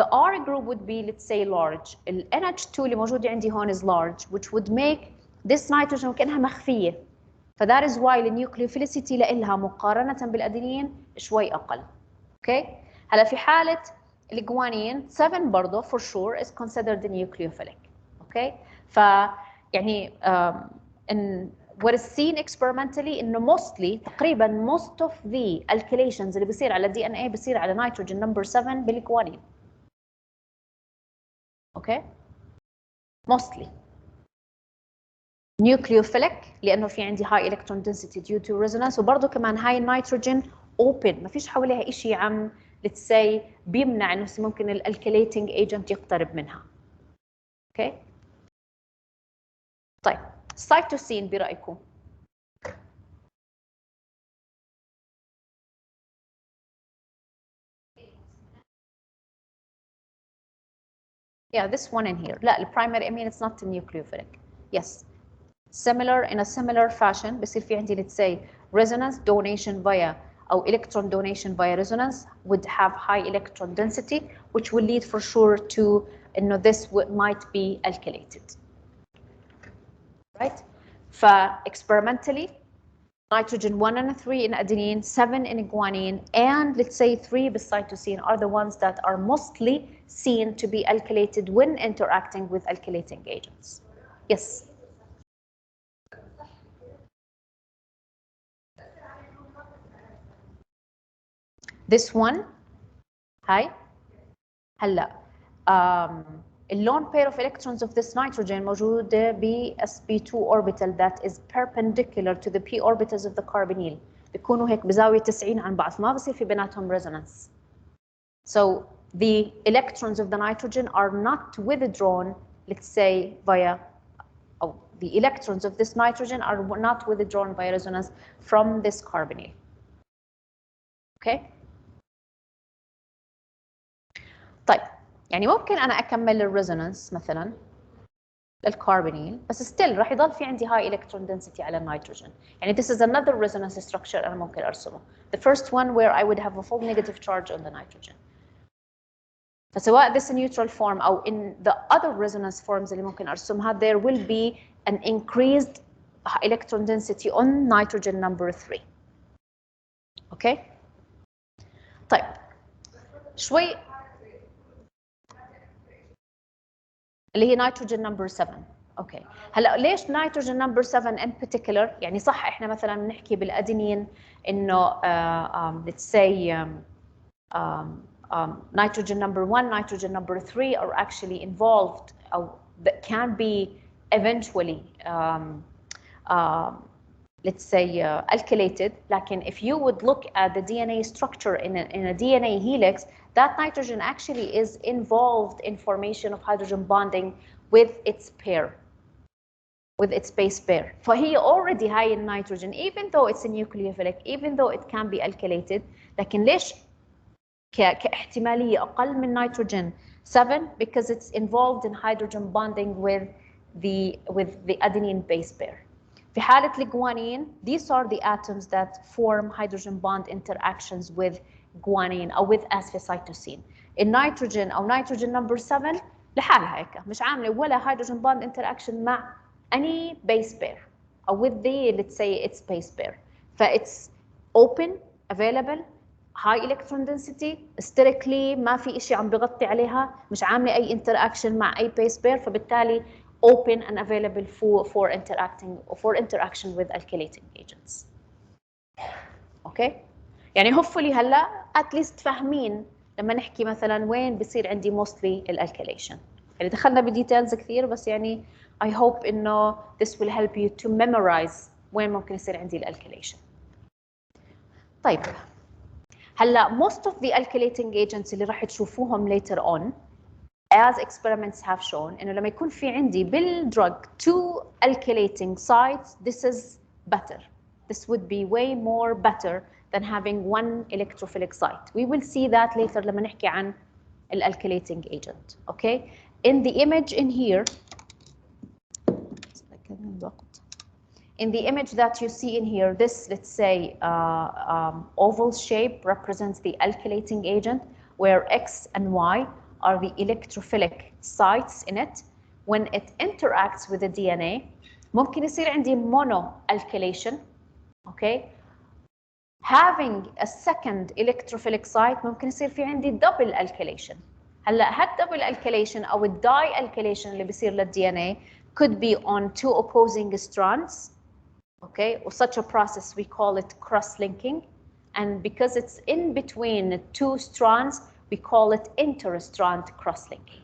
The R group would be, let's say, large. ال NH2 اللي موجودة عندي هون is large, which would make this nitrogen كأنها مخفية. that is why the nucleophilicity لإلها مقارنة بالأدينين شوي أقل. Okay? هلا في حالة الجوانين 7 برضه for sure is considered nucleophilic. Okay? يعني in what is seen experimentally إنه mostly تقريبا most of the alkylations اللي بيصير على DNA بيصير على nitrogen number 7 بالجوانين. Okay? Mostly. nucleophilic لأنه في عندي high electron density due to resonance وبرضه كمان high nitrogen open ما فيش حواليها إشي عم let's say بيمنع إنه ممكن الالكيليتنج agent يقترب منها. Okay? طيب السيتوسين برأيكم؟ Yeah, this one in here. لا, البرايمري amine it's not nucleophilic. Yes. Similar in a similar fashion بصير في عندي let's say resonance donation via أو electron donation via resonance would have high electron density which will lead for sure to إنه this might be alkylated. Right? Experimentally nitrogen 1 and 3 in adenine, 7 in guanine, and let's say 3 cytosine are the ones that are mostly seen to be alkylated when interacting with alkylating agents. Yes. This one, هاي هلا اللون pair of electrons of this nitrogen موجودة ب sp2 orbital that is perpendicular to the p orbitals of the carbonyl. بيكونوا هيك بزاوية 90 عن بعض، ما بصير في بيناتهم resonance. So the electrons of the nitrogen are not withdrawn, let's say via, the electrons of this nitrogen are not withdrawn by resonance from this carbonyl. Okay? طيب يعني ممكن انا اكمل الريزونانس مثلا للكربونيل بس still راح يضل في عندي high electron density على النيتروجين. يعني this is another resonance structure انا ممكن ارسمه. The first one where I would have a full negative charge on the nitrogen. فسواء this neutral form او in the other resonance forms اللي ممكن ارسمها there will be an increased electron density on nitrogen number 3. Okay? طيب شوي اللي هي نيتروجين نمبر 7. اوكي هلا ليش نيتروجين نمبر 7 in particular؟ يعني صح احنا مثلا بنحكي بالادينين انه let's say nitrogen number 1 nitrogen number 3 are actually involved or that can be eventually let's say alkylated. لكن if you would look at the DNA structure in a DNA helix, that nitrogen actually is involved in formation of hydrogen bonding with its pair, with its base pair. فهي already high in nitrogen, even though it's a nucleophilic, even though it can be alkylated. لكن ليش كاحتمالية أقل من nitrogen 7? Because it's involved in hydrogen bonding with the adenine base pair. في حالة الجوانين, these are the atoms that form hydrogen bond interactions with guanine أو with asfcytosine. النيتروجين أو nitrogen number 7 لحالها هيك مش عاملة ولا hydrogen bond interaction مع any base pair أو with the let's say its base pair. It's open, available, high electron density, sterically ما في إشي عم بغطي عليها، مش عاملة أي interaction مع أي base pair، فبالتالي open and available for interaction with alkylating agents. Okay? يعني hopefully هلا at least فاهمين لما نحكي مثلا وين بصير عندي mostly الالكيليشن. يعني دخلنا بديتيلز كثير بس يعني I hope إنه this will help you to memorize وين ممكن يصير عندي الالكيليشن. طيب هلا most of the alkylating agents اللي راح تشوفوهم later on as experiments have shown إنه لما يكون في عندي بالدرug 2 alkylating sites, this is better. This would be way more better than having one electrophilic site. We will see that later لما نحكي عن alkylating agent. Okay? In the image in here, in the image that you see in here, this, let's say, oval shape represents the alkylating agent, where X and Y are the electrophilic sites in it. When it interacts with the DNA, ممكن يصير عندي monoalkylation, okay? Having a second electrophilic site ممكن يصير في عندي double alkylation. هلا هالدبل alkylation أو الداي alkylation اللي بيصير للDNA could be on two opposing strands, okay? Or such a process we call it cross-linking, and because it's in between two strands we call it inter-strand cross-linking.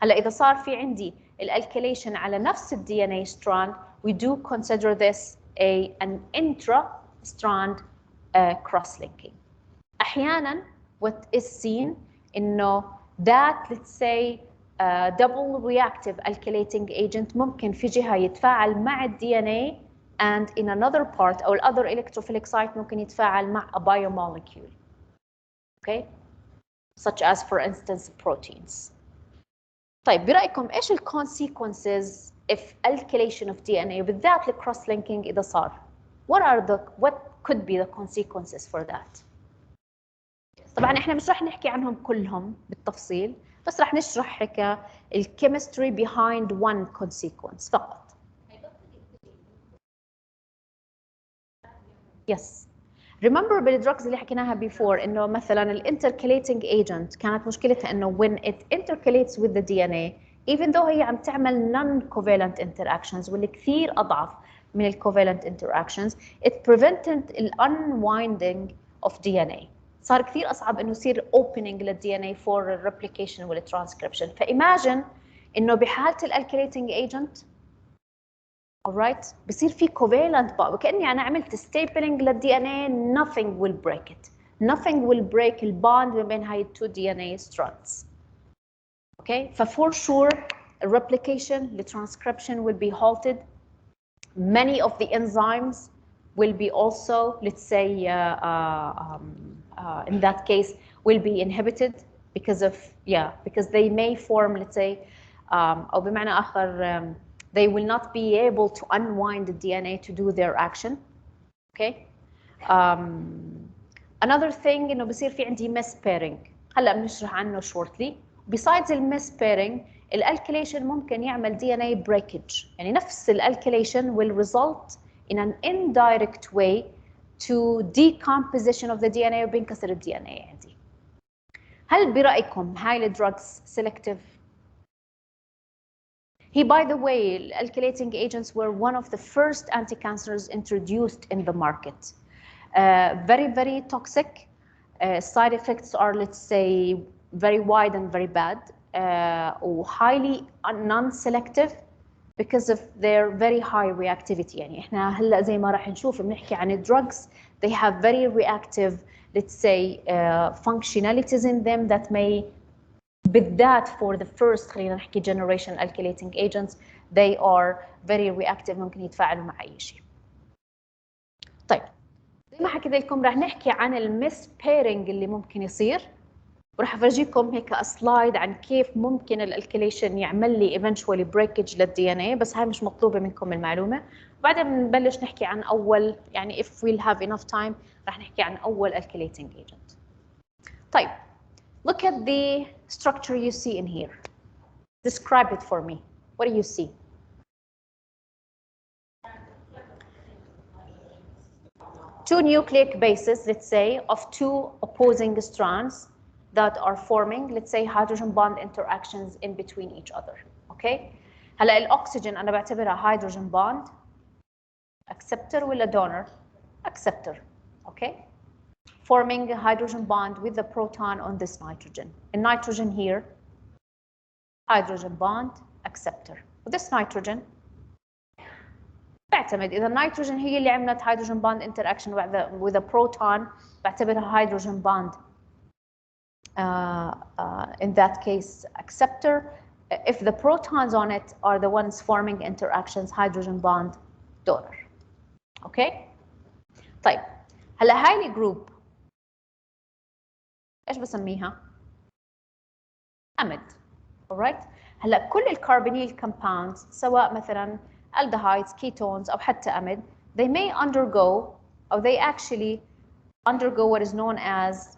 هلا إذا صار في عندي الالكيليشن على نفس DNA strand, we do consider this an intra-strand cross-linking. أحيانا what is seen إنه that, let's say, double reactive alkylating agent ممكن في جهة يتفاعل مع ال DNA and in another part أو other electrophilic site ممكن يتفاعل مع a biomolecule. Okay? Such as for instance proteins. طيب برأيكم إيش ال consequences if alkylation of DNA بالذات ال cross linking إذا صار؟ What could be the consequences for that? طبعا احنا مش رح نحكي عنهم كلهم بالتفصيل بس رح نشرح هيك الكيمستري behind one consequence فقط. Yes. Remember بالدراجز اللي حكيناها before انه مثلا الانتركليتنج agent كانت مشكلتها انه when it intercalates with the DNA even though هي عم تعمل non-covalent interactions واللي كثير اضعف من الcovalent interactions it prevented the unwinding of DNA. صار كثير اصعب انه يصير opening لل DNA for replication وال transcription. فimagine انه بحاله الالكيليتنج agent alright بصير في covalent bond وكأني أنا عملت stapling لل DNA nothing will break it. Nothing will break the bond ما بين هاي two DNA strands. Okay, for sure replication, the transcription will be halted. Many of the enzymes will be also, let's say, in that case, will be inhibited because they may form, let's say, أو بمعنى آخر they will not be able to unwind the DNA to do their action. Okay. Another thing إنه بصير في عندي mispairing. هلا بنشرح عنه shortly. Besides the mispairing, الالكيليشن ممكن يعمل DNA breakage. يعني نفس الالكيليشن will result in an indirect way to decomposition of the DNA وبينكسر ال DNA عندي. هل برأيكم هاي الدراجز selective؟ By the way, alkylating agents were one of the first anti-cancers introduced in the market. Very, very toxic. Side effects are, let's say, very wide and very bad. Highly non-selective because of their very high reactivity. يعني إحنا هلا زي ما راح نشوف بنحكي عن drugs. They have very reactive, let's say, functionalities in them that may بالذات for the first خلينا نحكي generation alkylating agents they are very reactive ممكن يتفاعلوا مع أي شيء. طيب زي ما حكيت لكم راح نحكي عن المس بيرنج اللي ممكن يصير وراح أفرجيكم هيك سلايد عن كيف ممكن الالكيليشن يعمل لي eventually breakage للدي ان اي بس هاي مش مطلوبة منكم المعلومة. وبعدين بنبلش نحكي عن أول يعني if we'll have enough time راح نحكي عن أول alkylating agent. طيب look at the structure you see in here. Describe it for me. What do you see? Two nucleic bases, let's say, of two opposing strands that are forming, let's say, hydrogen bond interactions in between each other. Okay? هلا الأكسجين أنا بعتبرها hydrogen bond acceptor ولا donor? Acceptor. Okay? Forming a hydrogen bond with the proton on this nitrogen. The nitrogen here, hydrogen bond acceptor. This nitrogen بعتمد إذا النيتروجين هي اللي عملت hydrogen bond interaction with a proton بعتبرها hydrogen bond in that case acceptor. If the protons on it are the ones forming interactions hydrogen bond donor. Okay? طيب هلا هاي الجروب ايش بسميها؟ أمد. alright؟ هلا كل الكربونيل compounds سواء مثلا aldehydes, ketones أو حتى أمد they may undergo or they actually undergo what is known as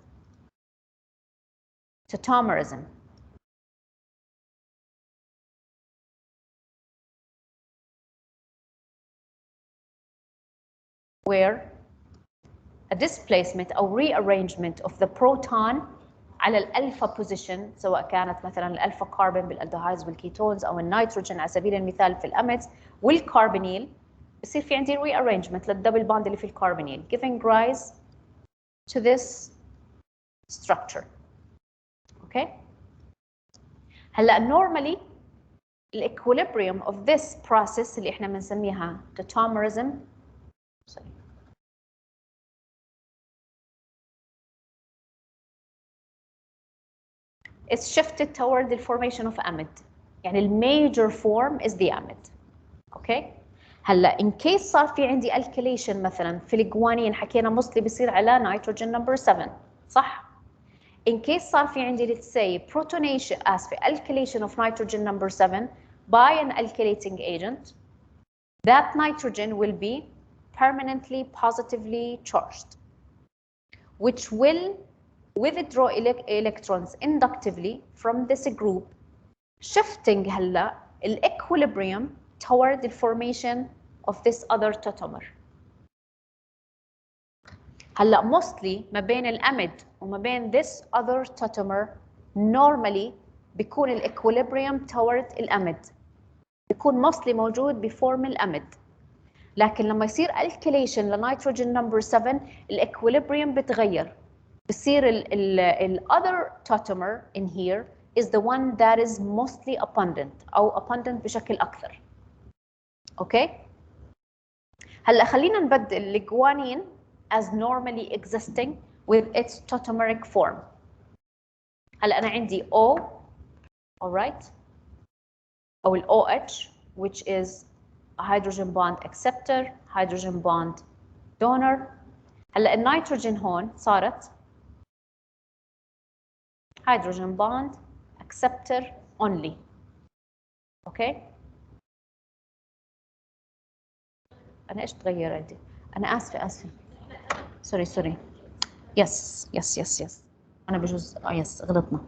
tautomerism. Where a displacement or rearrangement of the proton على الألفا position سواء كانت مثلا الألفا كاربون بالالدهايدز والكيتونز أو النيتروجين على سبيل المثال في الأميدز والكاربونيل بصير في عندي rearrangement للدبل بوند اللي في الكاربونيل giving rise to this structure. Okay. هلا normally the equilibrium of this process اللي احنا بنسميها tautomerism is shifted toward the formation of amide. يعني الميجر form is the amide. اوكي. هلا in case صار في عندي alkylation مثلا في الجوانين حكينا mostly بيصير على nitrogen number 7 صح؟ in case صار في عندي let's say protonation alkylation of nitrogen number 7 by an alkylating agent, that nitrogen will be permanently positively charged, which will withdraw electrons inductively from this group, shifting هلا equilibrium toward the formation of this other tautomer. هلا mostly ما بين الامide وما بين this other tautomer normally بيكون equilibrium toward الامide، بيكون mostly موجود بفورم الامide. لكن لما يصير alkylation لنيتروجين نمبر 7 الاكويليبريم بتغير، بصير ال other tautomer in here is the one that is mostly abundant أو abundant بشكل أكثر. أوكي؟ هلا خلينا نبدل الجوانين as normally existing with its tautomeric form. هلا أنا عندي O, alright, أو ال OH which is a hydrogen bond acceptor, hydrogen bond donor. هلا النيتروجين هون صارت hydrogen bond acceptor only. اوكي؟ أنا إيش تغير عندي؟ أنا آسفة. سوري. يس. أنا بجوز يس غلطنا.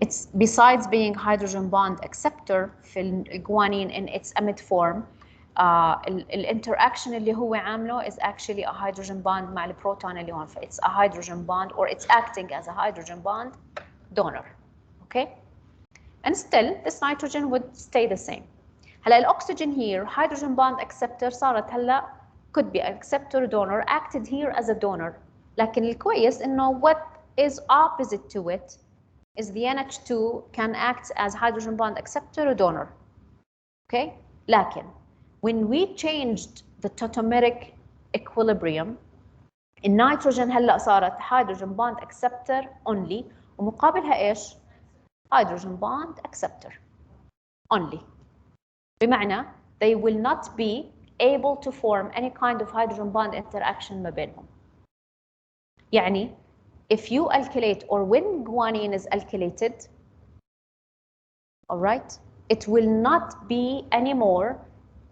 It's besides being hydrogen bond acceptor في الجوانين in its amide form, الانتراكشن اللي هو عامله is actually a hydrogen bond مع البروتون اللي هون. It's a hydrogen bond or it's acting as a hydrogen bond donor. Okay? And still this nitrogen would stay the same. هلا الأكسجين here hydrogen bond acceptor صارت هلا could be acceptor donor acted here as a donor. لكن الكويس إنه what is opposite to it is the NH2 can act as hydrogen bond acceptor or donor. Okay? لكن when we changed the tautomeric equilibrium, النيتروجين هلا صارت hydrogen bond acceptor only ومقابلها ايش؟ hydrogen bond acceptor only. بمعنى they will not be able to form any kind of hydrogen bond interaction ما بينهم. يعني if you alkylate or when guanine is alkylated, all right, it will not be anymore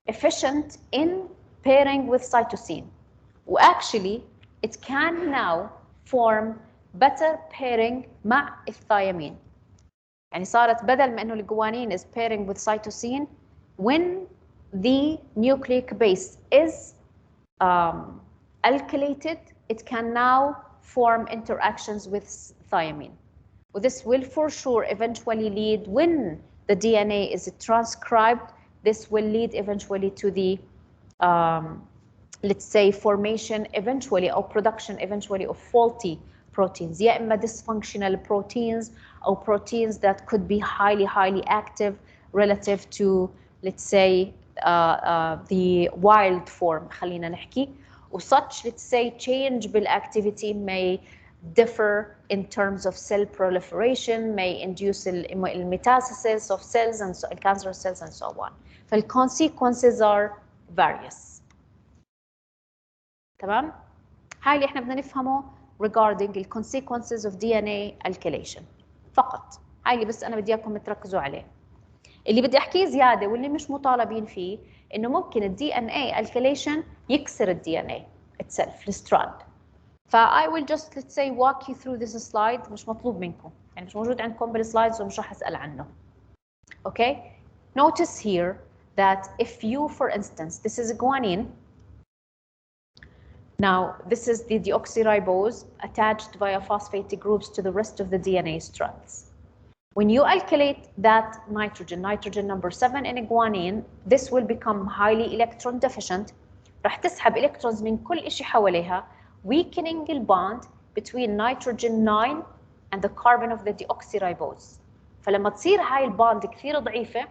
efficient in pairing with cytosine. Actually, it can now form better pairing مع الثيامين. يعني صارت بدل ما انه الجوانين is pairing with cytosine, when the nucleic base is alkylated, it can now form interactions with thiamine. This will for sure eventually lead, when the DNA is transcribed, this will lead eventually to the, let's say, formation eventually or production eventually of faulty proteins. يا إما dysfunctional proteins or proteins that could be highly active relative to, let's say, the wild form خلينا نحكي. Such, let's say, change بالactivity may differ in terms of cell proliferation, may induce metastasis of cells and so, cancer cells and so on. The consequences are various. تمام؟ هاي اللي احنا بدنا نفهمه regarding the consequences of DNA alkylation فقط. هاي اللي بس انا بدي اياكم تركزوا عليه. اللي بدي احكيه زياده واللي مش مطالبين فيه انه ممكن ال DNA alkylation يكسر ال DNA itself الستراند. I will just, let's say, walk you through this slide. مش مطلوب منكم، يعني مش موجود عندكم بالسلايدز ومش راح اسال عنه. Okay? Notice here that if you, for instance, this is a guanine. Now, this is the deoxyribose attached via phosphate groups to the rest of the DNA strands. When you alkylate that nitrogen number 7 in a guanine, this will become highly electron deficient. راح تسحب electrons من كل شيء حواليها, weakening the bond between nitrogen 9 and the carbon of the deoxyribose. فلما تصير هاي الباند كثير ضعيفة,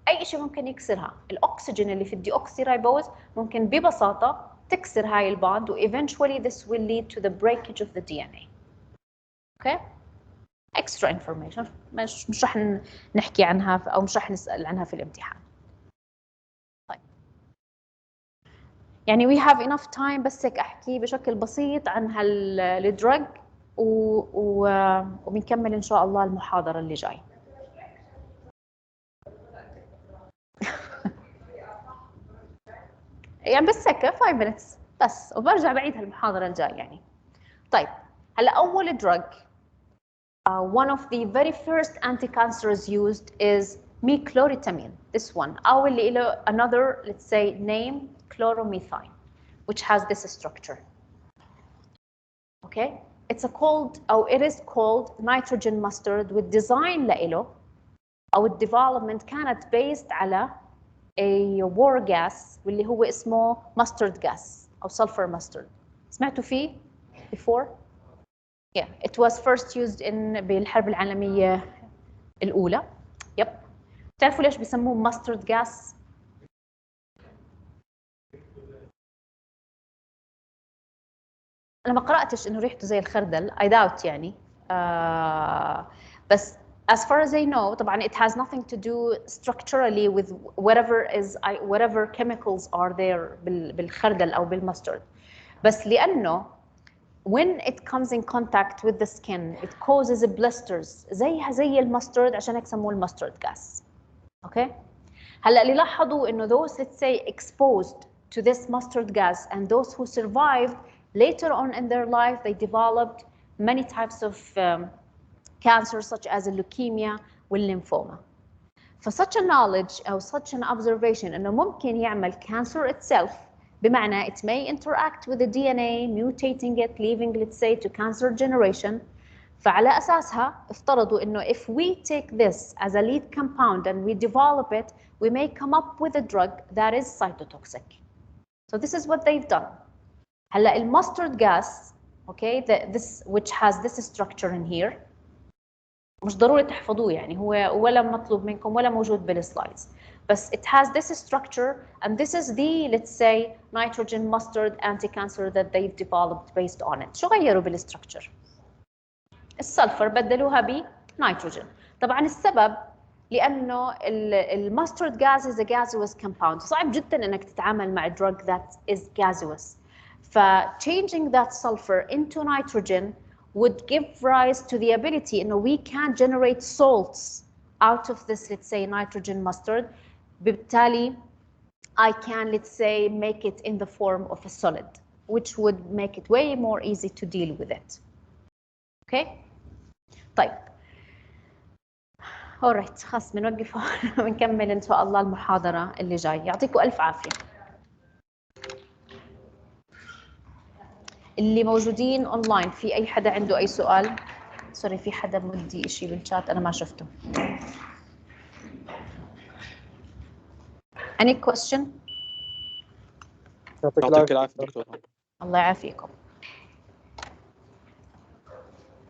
أي شيء ممكن يكسرها. الأكسجين اللي في الديوكسيرايبوز ممكن ببساطة تكسر هاي الباند, و eventually this will lead to the breakage of the DNA. Okay? extra information مش رح نحكي عنها أو مش رح نسأل عنها في الامتحان. طيب يعني we have enough time بس هيك أحكي بشكل بسيط عن هالدرج وبنكمل إن شاء الله المحاضرة اللي جاي. يعني بس هيك 5 minutes بس وبرجع بعيد هالمحاضرة الجاي يعني. طيب هلا أول drug one of the very first anti-cancers used is mecloretamine, this one أو اللي له another let's say name chloromethine which has this structure. Okay, it's a called أو it is called nitrogen mustard والdesign لإله أو الdevelopment كانت based على a war gas واللي هو اسمه mustard gas أو sulfur mustard. سمعتوا فيه before؟ Yeah, it was first used in بالحرب العالمية الأولى. Yep. تعرفوا ليش بيسموه mustard gas؟ أنا ما قرأتش إنه ريحته زي الخردل. I doubt يعني. بس as far as I know طبعا it has nothing to do structurally with whatever chemicals are there بالخردل أو بالمسترد. بس لأنه when it comes in contact with the skin it causes blisters زي المسترد عشان هيك سموه المسترد gas. Okay. هلا اللي لاحظوا إنه those let's say exposed to this mustard gas and those who survived later on in their life they developed many types of cancers such as leukemia والlymphoma. For such a knowledge أو such an observation إنه ممكن يعمل cancer itself بمعنى it may interact with the DNA mutating it leaving let's say to cancer generation. فعلى أساسها افترضوا إنه if we take this as a lead compound and we develop it we may come up with a drug that is cytotoxic. So this is what they've done. هلا المustard gas okay this which has this structure in here مش ضروري تحفظوه يعني هو ولا مطلوب منكم ولا موجود بالسلايدز بس it has this structure and this is the let's say nitrogen mustard anti-cancer that they've developed based on it. شو غيروا بالستركتشر؟ السلفر بدلوها بنيتروجين. طبعا السبب لانه المسترد gas is a gaseous compound صعب جدا انك تتعامل مع drug that is gaseous. ف changing that sulfur into nitrogen would give rise to the ability انه we can generate salts out of this let's say nitrogen mustard. بالتالي I can let's say make it in the form of a solid which would make it way more easy to deal with it. Okay. طيب alright خلاص بنوقف هون ونكمل ان شاء الله المحاضرة اللي جاي. يعطيكم ألف عافية. اللي موجودين اونلاين في اي حدا عنده اي سؤال؟ سوري في حدا مدي شيء بالشات انا ما شفته. Any question؟ يعطيك العافية دكتور. الله يعافيكم.